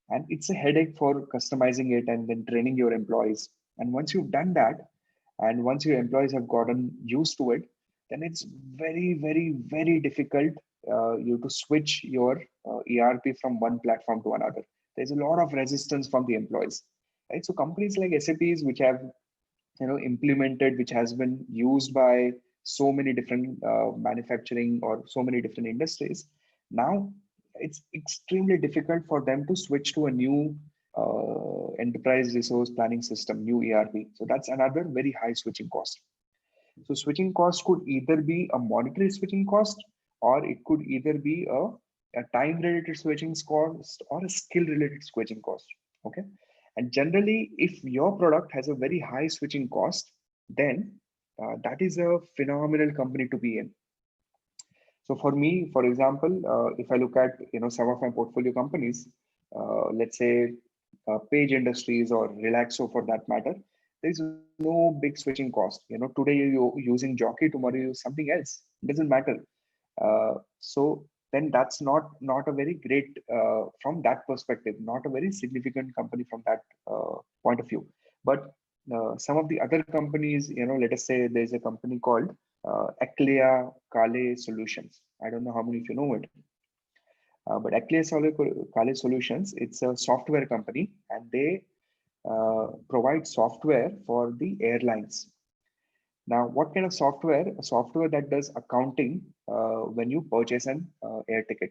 And it's a headache for customizing it and then training your employees. And once you've done that, and once your employees have gotten used to it, then it's very difficult you to switch your ERP from one platform to another. There's a lot of resistance from the employees, right? So companies like SAPs, which have implemented, which has been used by so many different manufacturing or so many different industries, now it's extremely difficult for them to switch to a new enterprise resource planning system, new ERP. So that's another very high switching cost. So switching cost could either be a monetary switching cost, or it could either be a time related switching cost or a skill related switching cost. Okay. And generally, if your product has a very high switching cost, then that is a phenomenal company to be in. So for me, for example, if I look at some of my portfolio companies, let's say Page Industries or Relaxo for that matter, there is no big switching cost. Today you're using Jockey, tomorrow you use something else. It doesn't matter. So then that's not a very great from that perspective, not a very significant company from that point of view. But some of the other companies, let us say there's a company called Aclea Kale Solutions. I don't know how many of you know it. But Aclea Kale Solutions, it's a software company, and they provide software for the airlines. Now, what kind of software? A software that does accounting when you purchase an air ticket.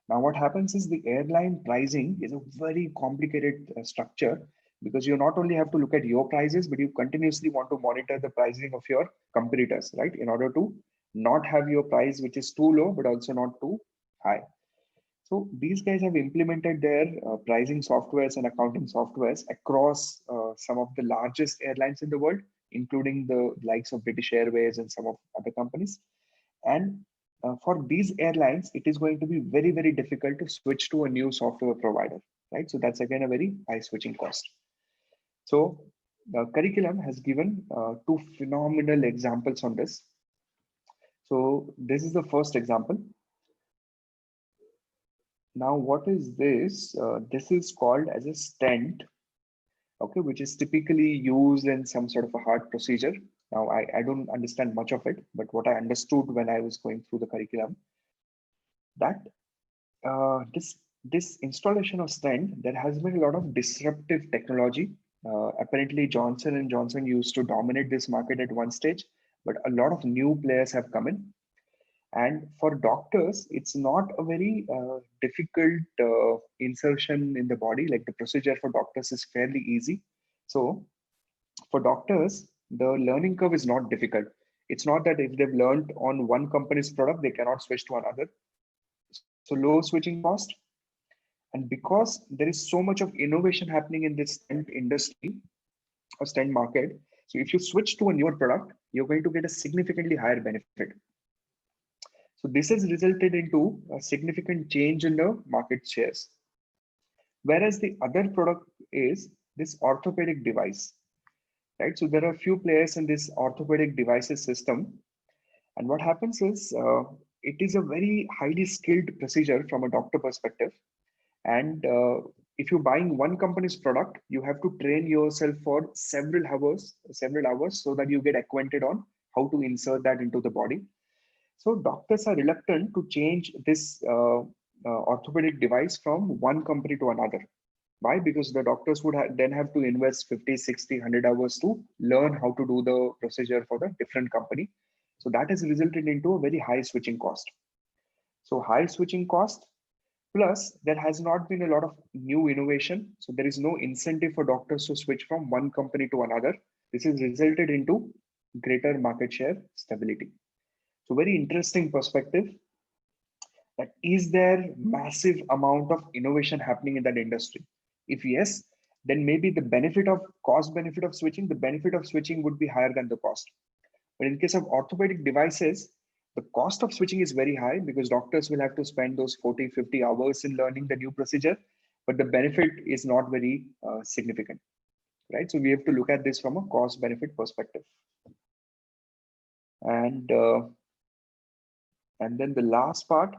Now, what happens is the airline pricing is a very complicated structure because you not only have to look at your prices, but you continuously want to monitor the pricing of your competitors, right? In order to not have your price which is too low, but also not too high. So these guys have implemented their pricing softwares and accounting softwares across some of the largest airlines in the world, including the likes of British Airways and some of other companies. And for these airlines, it is going to be very, very difficult to switch to a new software provider, right? So that's again a very high switching cost. So the curriculum has given two phenomenal examples on this. So this is the first example. Now, what is this? This is called as a stent, okay, which is typically used in some sort of a heart procedure. Now, I don't understand much of it, but what I understood when I was going through the curriculum, that this installation of stent, there has been a lot of disruptive technology. Apparently, Johnson and Johnson used to dominate this market at one stage, but a lot of new players have come in. And for doctors, it's not a very difficult insertion in the body. Like the procedure for doctors is fairly easy. So for doctors, the learning curve is not difficult. It's not that if they've learned on one company's product, they cannot switch to another. So low switching cost. And because there is so much of innovation happening in this stent industry or stent market, so if you switch to a newer product, you're going to get a significantly higher benefit. So this has resulted into a significant change in the market shares. Whereas the other product is this orthopedic device, right? So there are a few players in this orthopedic devices system. And what happens is it is a very highly skilled procedure from a doctor perspective. And if you're buying one company's product, you have to train yourself for several hours, so that you get acquainted on how to insert that into the body. So doctors are reluctant to change this orthopedic device from one company to another. Why? Because the doctors would then have to invest 50, 60, 100 hours to learn how to do the procedure for the different company. So that has resulted into a very high switching cost. So high switching cost, plus there has not been a lot of new innovation. So there is no incentive for doctors to switch from one company to another. This has resulted into greater market share stability. So very interesting perspective, that is there massive amount of innovation happening in that industry? If yes, then maybe the benefit of benefit of switching, the benefit of switching would be higher than the cost. But in case of orthopedic devices, the cost of switching is very high because doctors will have to spend those 40, 50 hours in learning the new procedure, but the benefit is not very significant, right? So we have to look at this from a cost benefit perspective. And then the last part,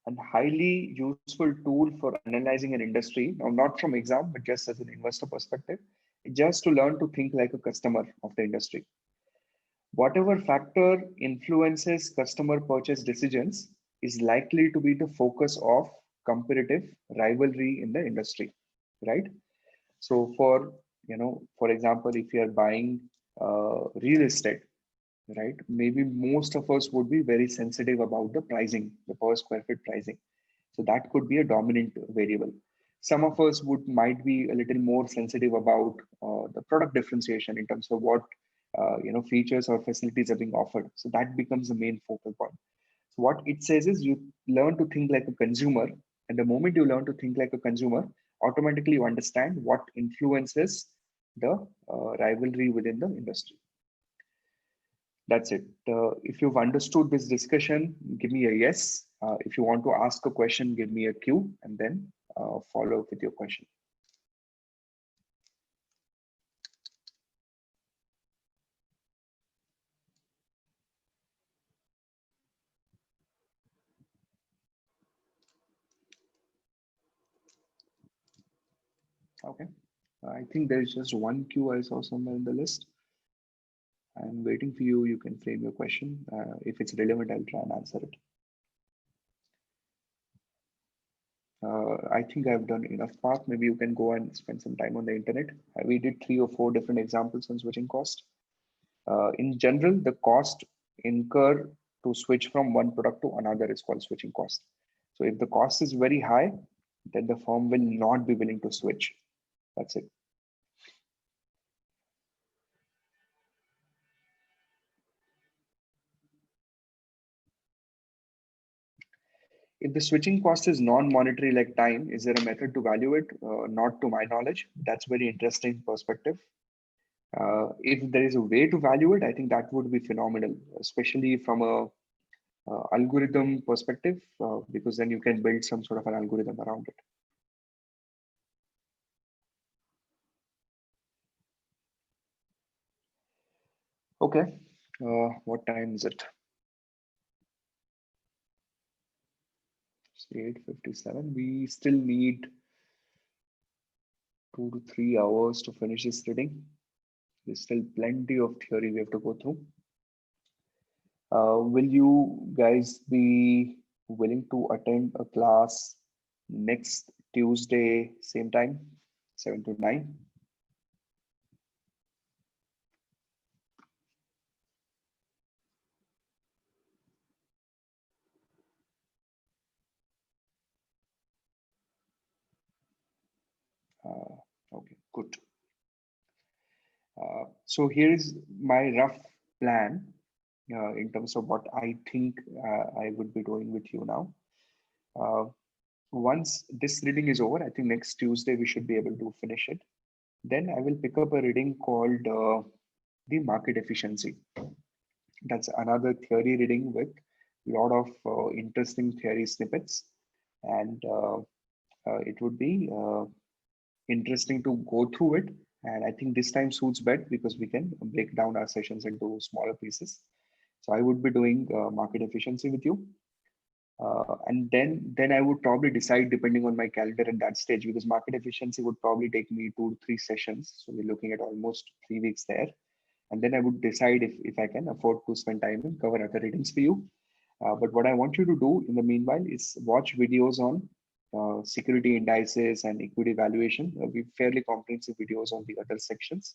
and highly useful tool for analyzing an industry, now not from exam, but just as an investor perspective, just to learn to think like a customer of the industry. Whatever factor influences customer purchase decisions is likely to be the focus of competitive rivalry in the industry, right? So for example, if you are buying real estate, right? Maybe most of us would be very sensitive about the pricing, the per square feet pricing. So that could be a dominant variable. Some of us might be a little more sensitive about the product differentiation in terms of what features or facilities are being offered. So that becomes the main focal point. So what it says is you learn to think like a consumer, and the moment you learn to think like a consumer, automatically you understand what influences the rivalry within the industry. That's it. If you've understood this discussion, give me a yes. If you want to ask a question, give me a Q, and then follow up with your question. Okay. I think there's just one Q I saw somewhere in the list. I'm waiting for you. You can frame your question. If it's relevant, I'll try and answer it. I think I've done enough part. Maybe you can go and spend some time on the internet. We did 3 or 4 different examples on switching cost. In general, the cost incurred to switch from one product to another is called switching cost. So if the cost is very high, then the firm will not be willing to switch. That's it. If the switching cost is non-monetary like time, is there a method to value it? Not to my knowledge. That's very interesting perspective. If there is a way to value it, I think that would be phenomenal, especially from a algorithm perspective, because then you can build some sort of an algorithm around it. Okay, what time is it? It's 8:57. We still need 2 to 3 hours to finish this reading. There's still plenty of theory we have to go through. Will you guys be willing to attend a class next Tuesday, same time, 7 to 9? Okay, good. So here is my rough plan in terms of what I think I would be doing with you now. Once this reading is over, I think next Tuesday we should be able to finish it. Then I will pick up a reading called the market efficiency. That's another theory reading with a lot of interesting theory snippets, and it would be interesting to go through it. And I think this time suits better because we can break down our sessions into smaller pieces. So I would be doing market efficiency with you. And then I would probably decide depending on my calendar at that stage, because market efficiency would probably take me 2 to 3 sessions. So we're looking at almost 3 weeks there. And then I would decide if I can afford to spend time and cover other readings for you. But what I want you to do in the meanwhile is watch videos on security indices and equity valuation. We fairly comprehensive videos on the other sections.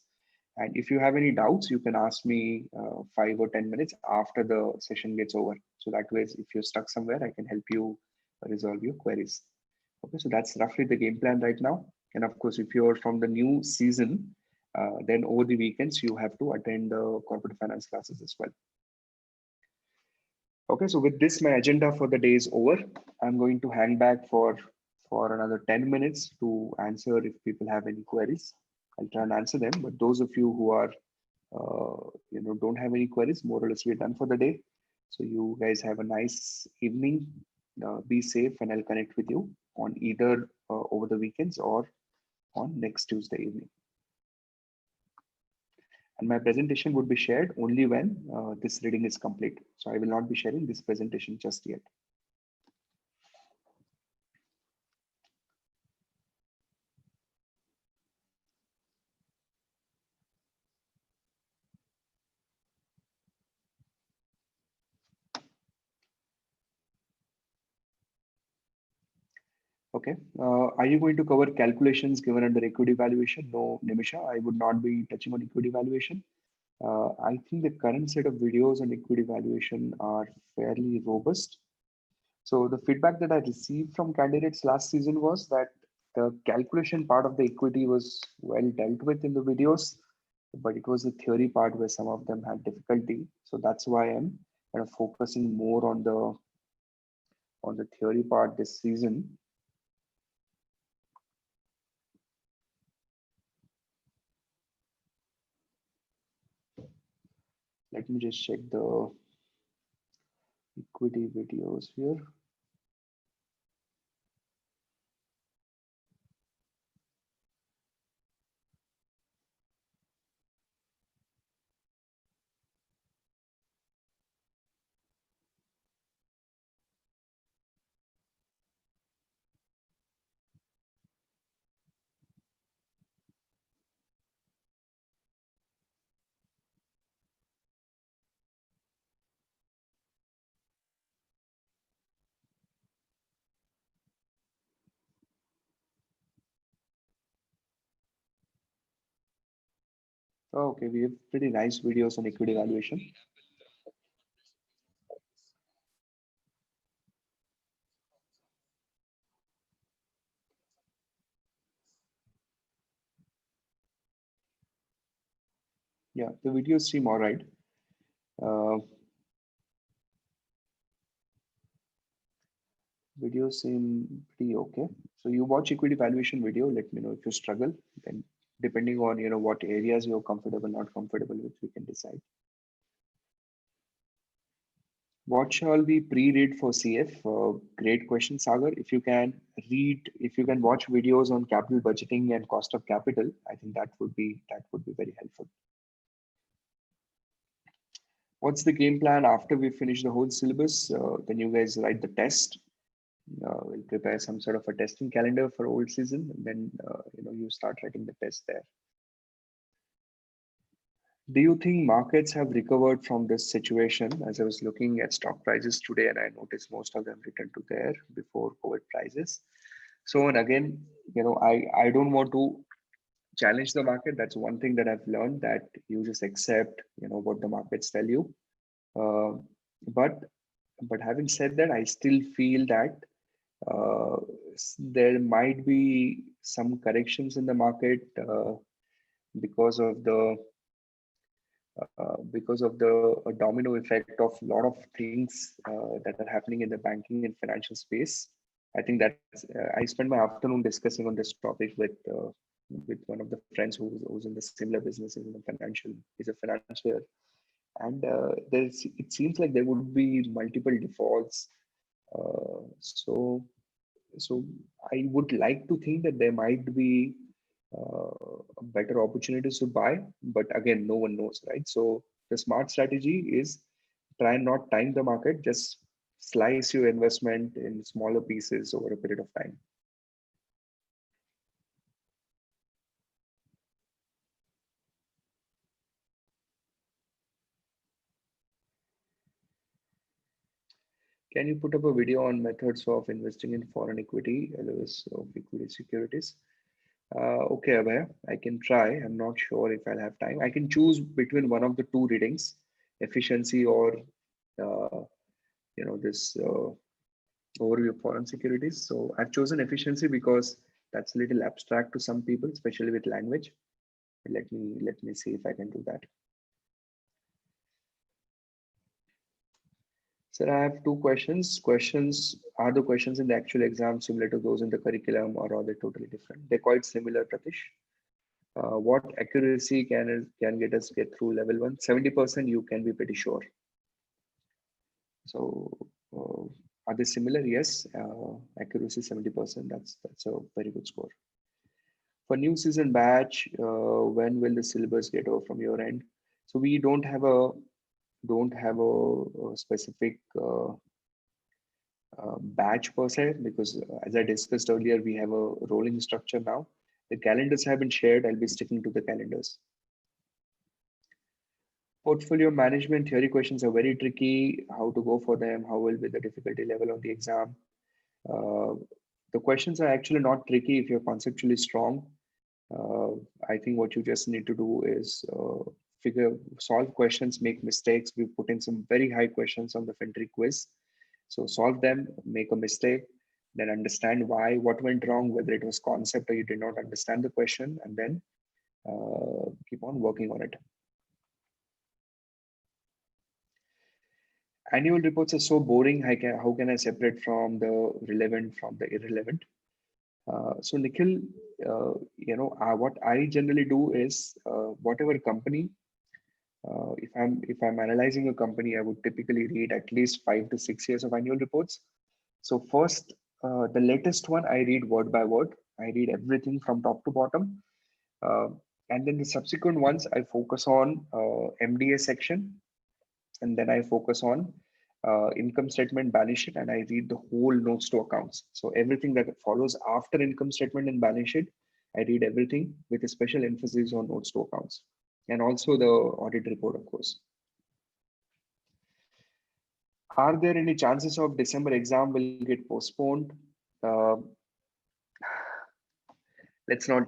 And if you have any doubts, you can ask me 5 or 10 minutes after the session gets over. So that way, if you're stuck somewhere, I can help you resolve your queries. Okay, so that's roughly the game plan right now. And of course, if you're from the new season, then over the weekends, you have to attend the corporate finance classes as well. Okay, so with this, my agenda for the day is over. I'm going to hang back for another 10 minutes to answer if people have any queries. I'll try and answer them. But those of you who are, don't have any queries, more or less we're done for the day. So you guys have a nice evening. Be safe, and I'll connect with you on either over the weekends or on next Tuesday evening. And my presentation would be shared only when this reading is complete. So I will not be sharing this presentation just yet. Okay. Are you going to cover calculations given under equity valuation? No, Nimisha, I would not be touching on equity valuation. I think the current set of videos on equity valuation are fairly robust. So the feedback that I received from candidates last season was that the calculation part of the equity was well dealt with in the videos, but it was the theory part where some of them had difficulty. So that's why I'm kind of focusing more on the theory part this season. Let me just check the equity videos here. Oh, okay, we have pretty nice videos on equity valuation. Yeah, the videos seem all right. Uh, Videos seem pretty okay. So you watch equity valuation video. Let me know if you struggle. Then, depending on what areas you're comfortable, not comfortable with, we can decide. What shall we pre-read for CF? Great question, Sagar. If you can watch videos on capital budgeting and cost of capital, I think that would be very helpful. What's the game plan after we finish the whole syllabus? Then you guys write the test. We'll prepare some sort of a testing calendar for old season, and then you start writing the test there. Do you think markets have recovered from this situation? As I was looking at stock prices today, and I noticed most of them returned to their before COVID prices. So, and again, I don't want to challenge the market. That's one thing that I've learned, that you just accept, what the markets tell you. Uh, but having said that, I still feel that uh, there might be some corrections in the market because of the domino effect of a lot of things that are happening in the banking and financial space. I think that I spent my afternoon discussing on this topic with one of the friends who's in the similar businesses in the financial. He's a financier, and it seems like there would be multiple defaults. So I would like to think that there might be better opportunities to buy, but again, no one knows, right? So the smart strategy is try and not time the market, just slice your investment in smaller pieces over a period of time. Can you put up a video on methods of investing in foreign equity, LOS of equity securities? Okay, Abhay, I can try. I'm not sure if I'll have time. I can choose between one of the two readings, efficiency or uh, this overview of foreign securities. So I've chosen efficiency because that's a little abstract to some people, especially with language. Let me see if I can do that. Sir, I have two questions. Are the questions in the actual exam similar to those in the curriculum, or are they totally different? They're quite similar, Pratish. What accuracy can get us get through level one? 70% you can be pretty sure. So uh, are they similar? Yes. Accuracy 70%. That's a very good score. For new season batch, when will the syllabus get over from your end? So we don't have a specific batch per se, because as I discussed earlier, we have a rolling structure now. The calendars have been shared. I'll be sticking to the calendars. Portfolio management theory questions are very tricky. How to go for them? How will be the difficulty level of the exam? Uh, the questions are actually not tricky if you're conceptually strong. Uh, I think what you just need to do is solve questions, make mistakes. We put in some very high questions on the FinTree quiz. So solve them, make a mistake, then understand why, what went wrong, whether it was concept or you did not understand the question, and then keep on working on it. Annual reports are so boring. How can I separate from the relevant from the irrelevant? So Nikhil, what I generally do is whatever company, if I'm analyzing a company, I would typically read at least 5 to 6 years of annual reports. So first, the latest one I read word by word. I read everything from top to bottom, uh, and then the subsequent ones I focus on MDA section, and then I focus on income statement, balance sheet, and I read the whole notes to accounts. So everything that follows after income statement and balance sheet, I read everything with a special emphasis on notes to accounts, and also the audit report, of course. Are there any chances of December exam will get postponed? Uh, let's not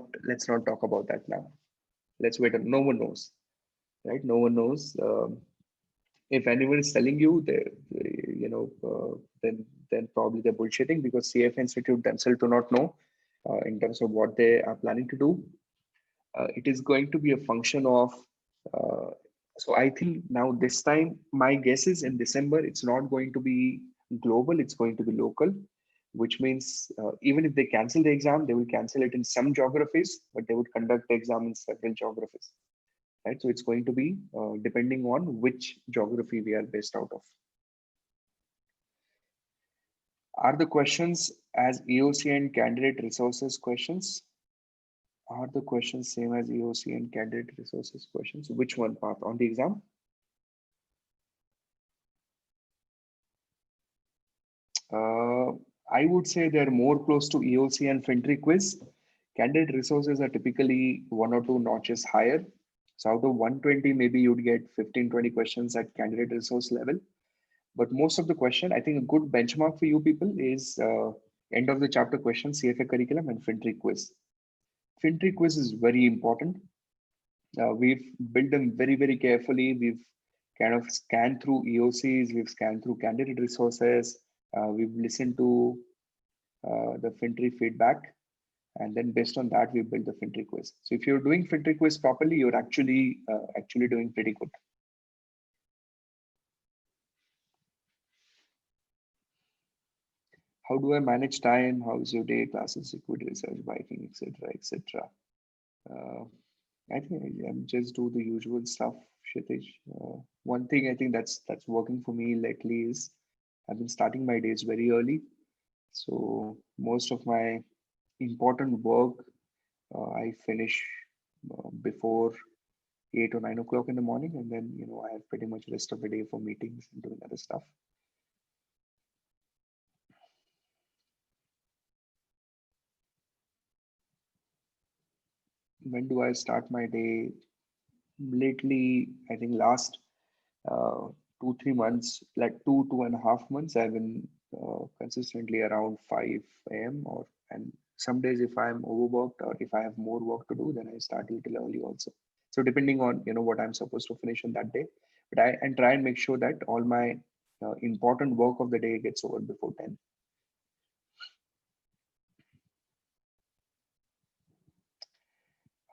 talk about that now. Let's wait. No one knows, right? No one knows. If anyone is telling you, then probably they're bullshitting, because CFA Institute themselves do not know in terms of what they are planning to do. It is going to be a function of So I think now this time, my guess is in December, it's not going to be global, it's going to be local, which means even if they cancel the exam, they will cancel it in some geographies, but they would conduct the exam in several geographies, right? So it's going to be depending on which geography we are based out of. Are the questions as EOC and candidate resources questions? Are the questions same as EOC and candidate resources questions? Which one part on the exam? Uh, I would say they're more close to EOC and FinTree quiz. Candidate resources are typically one or two notches higher. So out of 120, maybe you'd get 15, 20 questions at candidate resource level. But most of the question, I think a good benchmark for you people is end of the chapter question, CFA curriculum and FinTree quiz. FinTree quiz is very important. We've built them very, very carefully. We've kind of scanned through EOCs, we've scanned through candidate resources, we've listened to the FinTree feedback, and then based on that, we build the FinTree quiz. So if you're doing FinTree quiz properly, you're actually doing pretty good. How do I manage time? How is your day? Classes, equity research, biking, etc., etc. I think I just do the usual stuff, Kshitij. One thing I think that's working for me lately is I've been starting my days very early. So most of my important work I finish before 8 or 9 o'clock in the morning, and then I have pretty much rest of the day for meetings and doing other stuff. When do I start my day? Lately, I think last 2 3 months, like 2.5 months, I've been consistently around 5 a.m. or and some days if I'm overworked or if I have more work to do, then I start a little early also. So depending on what I'm supposed to finish on that day, but I and try and make sure that all my important work of the day gets over before 10.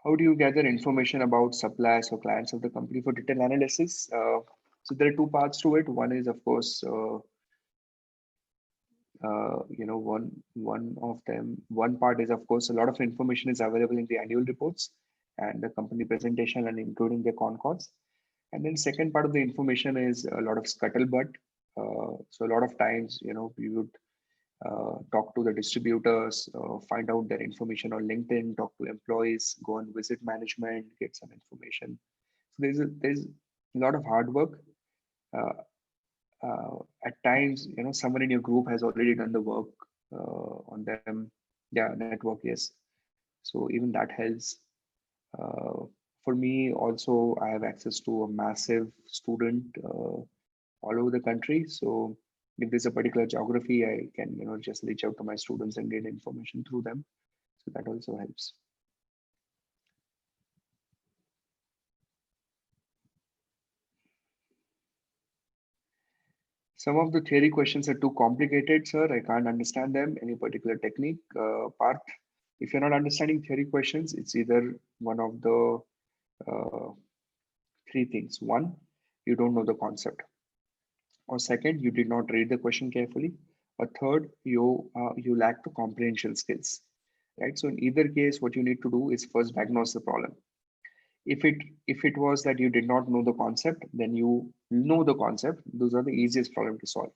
How do you gather information about suppliers or clients of the company for detailed analysis? So there are two parts to it. One is, of course, one part is, of course, a lot of information is available in the annual reports and the company presentation and including the con calls. And then second part of the information is a lot of scuttlebutt. So a lot of times, we would talk to the distributors, find out their information on LinkedIn, talk to employees, go and visit management, get some information. So there's a lot of hard work. Uh, at times, someone in your group has already done the work on them. Yeah, network, yes. So even that helps. For me, also, I have access to a massive student all over the country. So if there's a particular geography, I can just reach out to my students and get information through them. So that also helps. Some of the theory questions are too complicated, sir. I can't understand them. Any particular technique part? If you're not understanding theory questions, it's either one of the uh, three things. One, you don't know the concept. Or second, you did not read the question carefully. Or third, you lack the comprehension skills. Right. So in either case, what you need to do is first diagnose the problem. If it was that you did not know the concept, then you know the concept. Those are the easiest problem to solve.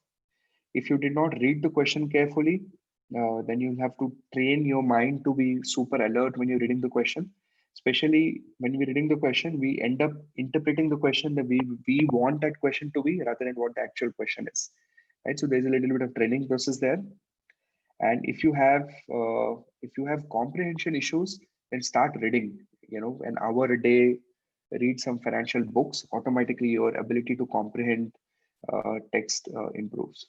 If you did not read the question carefully, then you'll have to train your mind to be super alert when you're reading the question. Especially when we're reading the question, we end up interpreting the question the way we want that question to be rather than what the actual question is. Right. So there's a little bit of training process there. And if you have comprehension issues, then start reading. An hour a day, read some financial books. Automatically, your ability to comprehend text improves.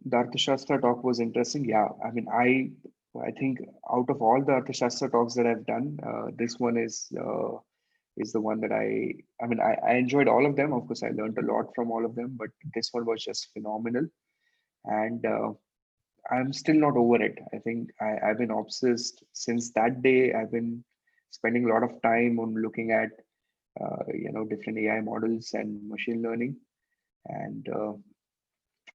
The Arthashastra talk was interesting. Yeah, I mean, I think out of all the Arthashastra talks that I've done, this one is the one that I enjoyed all of them. Of course, I learned a lot from all of them, but this one was just phenomenal. And I'm still not over it. I think I've been obsessed since that day. I've been spending a lot of time on looking at different AI models and machine learning. And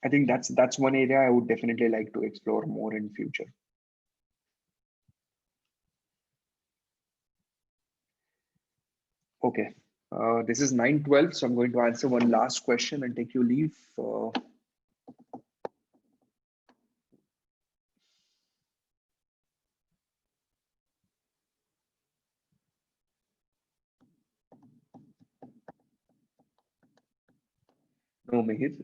I think that's one area I would definitely like to explore more in future. Okay, this is 9:12, so I'm going to answer one last question and take your leave. No, Mihir,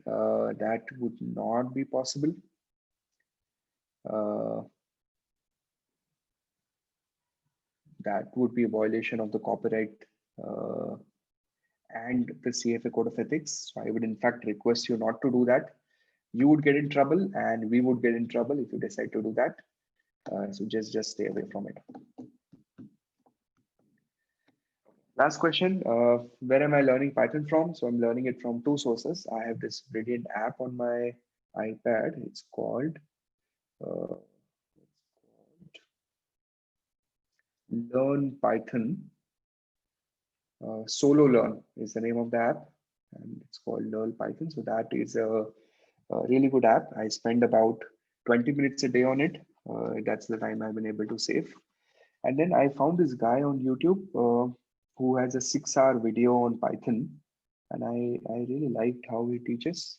that would not be possible. That would be a violation of the copyright and the CFA Code of Ethics. So I would in fact request you not to do that. You would get in trouble and we would get in trouble if you decide to do that. So just stay away from it. Last question, where am I learning Python from? So I'm learning it from two sources. I have this brilliant app on my iPad. It's called Learn Python. Solo Learn is the name of the app, and it's called Learn Python. So that is a really good app. I spend about 20 minutes a day on it. That's the time I've been able to save. And then I found this guy on YouTube who has a 6-hour video on Python, and I really liked how he teaches.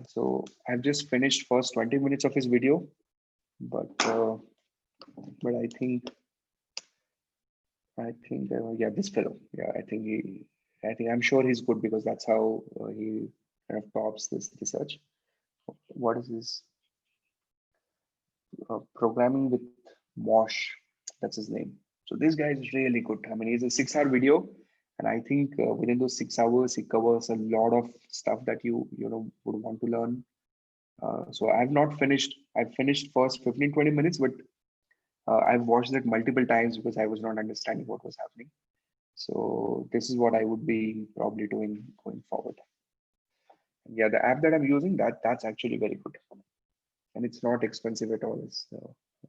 So I've just finished first 20 minutes of his video, but I think yeah, this fellow, yeah, I'm sure he's good because that's how he kind of tops this research. What is this? Programming with Mosh, that's his name. So this guy is really good. I mean, he's a 6-hour video, and I think within those 6 hours, he covers a lot of stuff that you would want to learn. So I've not finished. I've finished first 15-20 minutes, but I've watched it multiple times because I was not understanding what was happening. So this is what I would be probably doing going forward. And yeah, the app that I'm using, that's actually very good, and it's not expensive at all. It's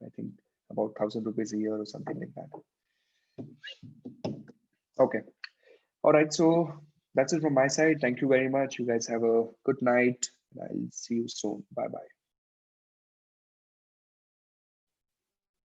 I think about 1,000 rupees a year or something like that. Okay. All right. So that's it from my side. Thank you very much. You guys have a good night. I'll see you soon. Bye bye.